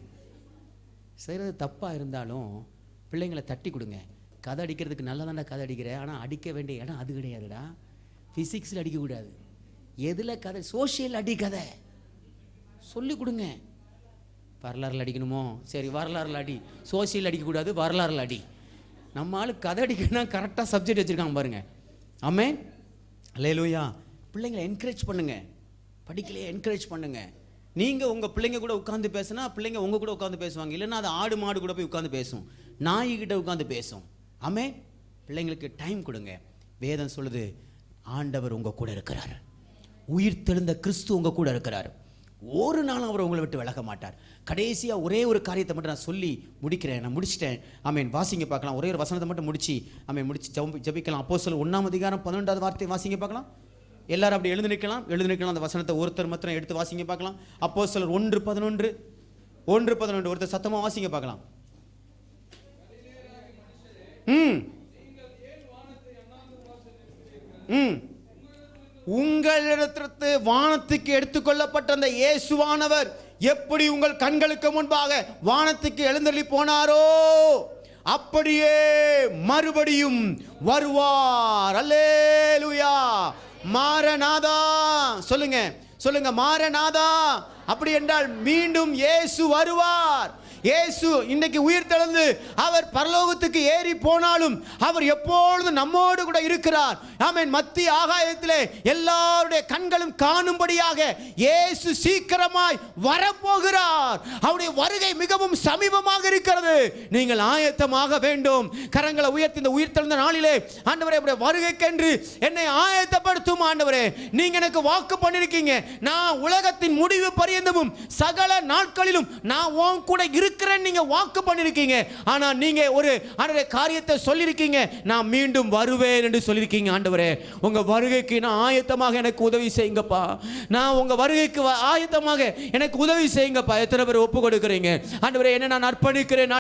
Speaker 1: செய்கிறது தப்பாக இருந்தாலும் பிள்ளைங்களை தட்டி கொடுங்க. கதை அடிக்கிறதுக்கு நல்லா தாண்டா கதை அடிக்கிறேன், ஆனால் அடிக்க வேண்டிய இடம் அது கிடையாதுடா. ஃபிசிக்ஸில் அடிக்கக்கூடாது, எதில் கதை, சோஷியல் அடி, கதை சொல்லி கொடுங்க. வரலாறுல அடிக்கணுமோ, சரி வரலாறுல அடி. சோசியல் அடிக்கக்கூடாது, வரலாறுல அடி. நம்ம ஆள் கதை அடிக்கணும்னா கரெக்டாக சப்ஜெக்ட் வச்சுருக்காங்க பாருங்க. ஆமென், அல்லேலூயா. பிள்ளைங்களை என்கரேஜ் பண்ணுங்க, படிக்கலையே என்கரேஜ் பண்ணுங்க. நீங்கள் உங்கள் பிள்ளைங்க கூட உட்காந்து பேசுனா பிள்ளைங்க உங்கள் கூட உட்காந்து பேசுவாங்க. இல்லைன்னா அது ஆடு மாடு கூட போய் உட்காந்து பேசும், நாய்கிட்ட உட்காந்து பேசும். ஆமென். பிள்ளைங்களுக்கு டைம் கொடுங்க. வேதம் சொல்லுது, ஆண்டவர் உங்கள் கூட இருக்கிறார், உயிர் தெழுந்த கிறிஸ்து உங்கள் கூட இருக்கிறார். ஒரு நாளும் அவர் உங்களை விட்டு விலக மாட்டார். கடைசியாக ஒரே ஒரு காரியத்தை மட்டும் நான் சொல்லி முடிக்கிறேன், நான் முடிச்சிட்டேன். ஆமென். வாசிங்க பார்க்கலாம், ஒரே ஒரு வசனத்தை மட்டும் முடிச்சு முடிச்சு ஜெபிக்கலாம். அப்போஸ்தலர் 1 வார்த்தை வாசிங்க பார்க்கலாம். எல்லாரும் அப்படி எழுந்து நிற்கலாம். அந்த வசனத்தை ஒருத்தர் மாத்திரம் எடுத்து வாசிங்க பார்க்கலாம். அப்போஸ்தலர் 1:11 ஒருத்தர் சத்தமாக வாசிங்க பார்க்கலாம். உங்களிடத்திற்கு வானத்துக்கு எடுத்துக்கொள்ளப்பட்ட அந்த இயேசுவானவர் எப்படி உங்கள் கண்களுக்கு முன்பாக வானத்துக்கு எழுந்தருளி போனாரோ, அப்படியே மறுபடியும் வருவார். அல்லேலூயா. மாரநாதா சொல்லுங்க, மாரநாதா. அப்படி என்றால் மீண்டும் இயேசு வருவார். இயேசு இன்னைக்கு உயிர் தெழுந்து அவர் பரலோகத்துக்கு ஏறி போனாலும் அவர் எப்பொழுதும் நம்மோடு கூட இருக்கிறார். ஆமென். மத்திய ஆகாயத்திலே எல்லாருடைய கண்களும் காணும்படியாக இயேசு சீக்கிரமாய் வரப்போகிறார். அவருடைய வருகை மிகவும் சமீபமாக இருக்கிறது. நீங்கள் ஆயத்தமாக வேண்டும். கரங்களை உயர்த்தி இந்த உயிர் தெழுந்த நாளிலே, ஆண்டவரே உம்முடைய வருகைக்கென்று என்னை ஆயத்தப்படுத்தும் ஆண்டவரே. நீங்க எனக்கு வாக்கு பண்ணிருக்கீங்க, நான் உலகத்தின் முடிவு பரியந்தமும் சகல நாட்களிலும் நான் உன் கூட இருக்கிறேன் நீங்க வாக்கு பண்ணிருக்கீங்க. ஆனா நீங்க ஒரு காரியத்தை சொல்லிருக்கீங்க, நான் மீண்டும் வருவேன் என்று சொல்லிருக்கீங்க. ஆண்டவரே உங்க வருகைக்கு நான் ஆயத்தமாக எனக்கு உதவி செய்யுங்கப்பா. நான் உங்க வருகைக்கு ஆயத்தமாக எனக்கு உதவி செய்யுங்கப்பா. எத்தனை பேர் ஒப்பு கொடுக்கிறீங்க? ஆண்டவரே, என்ன நான் அர்ப்பணிக்கிறேன்.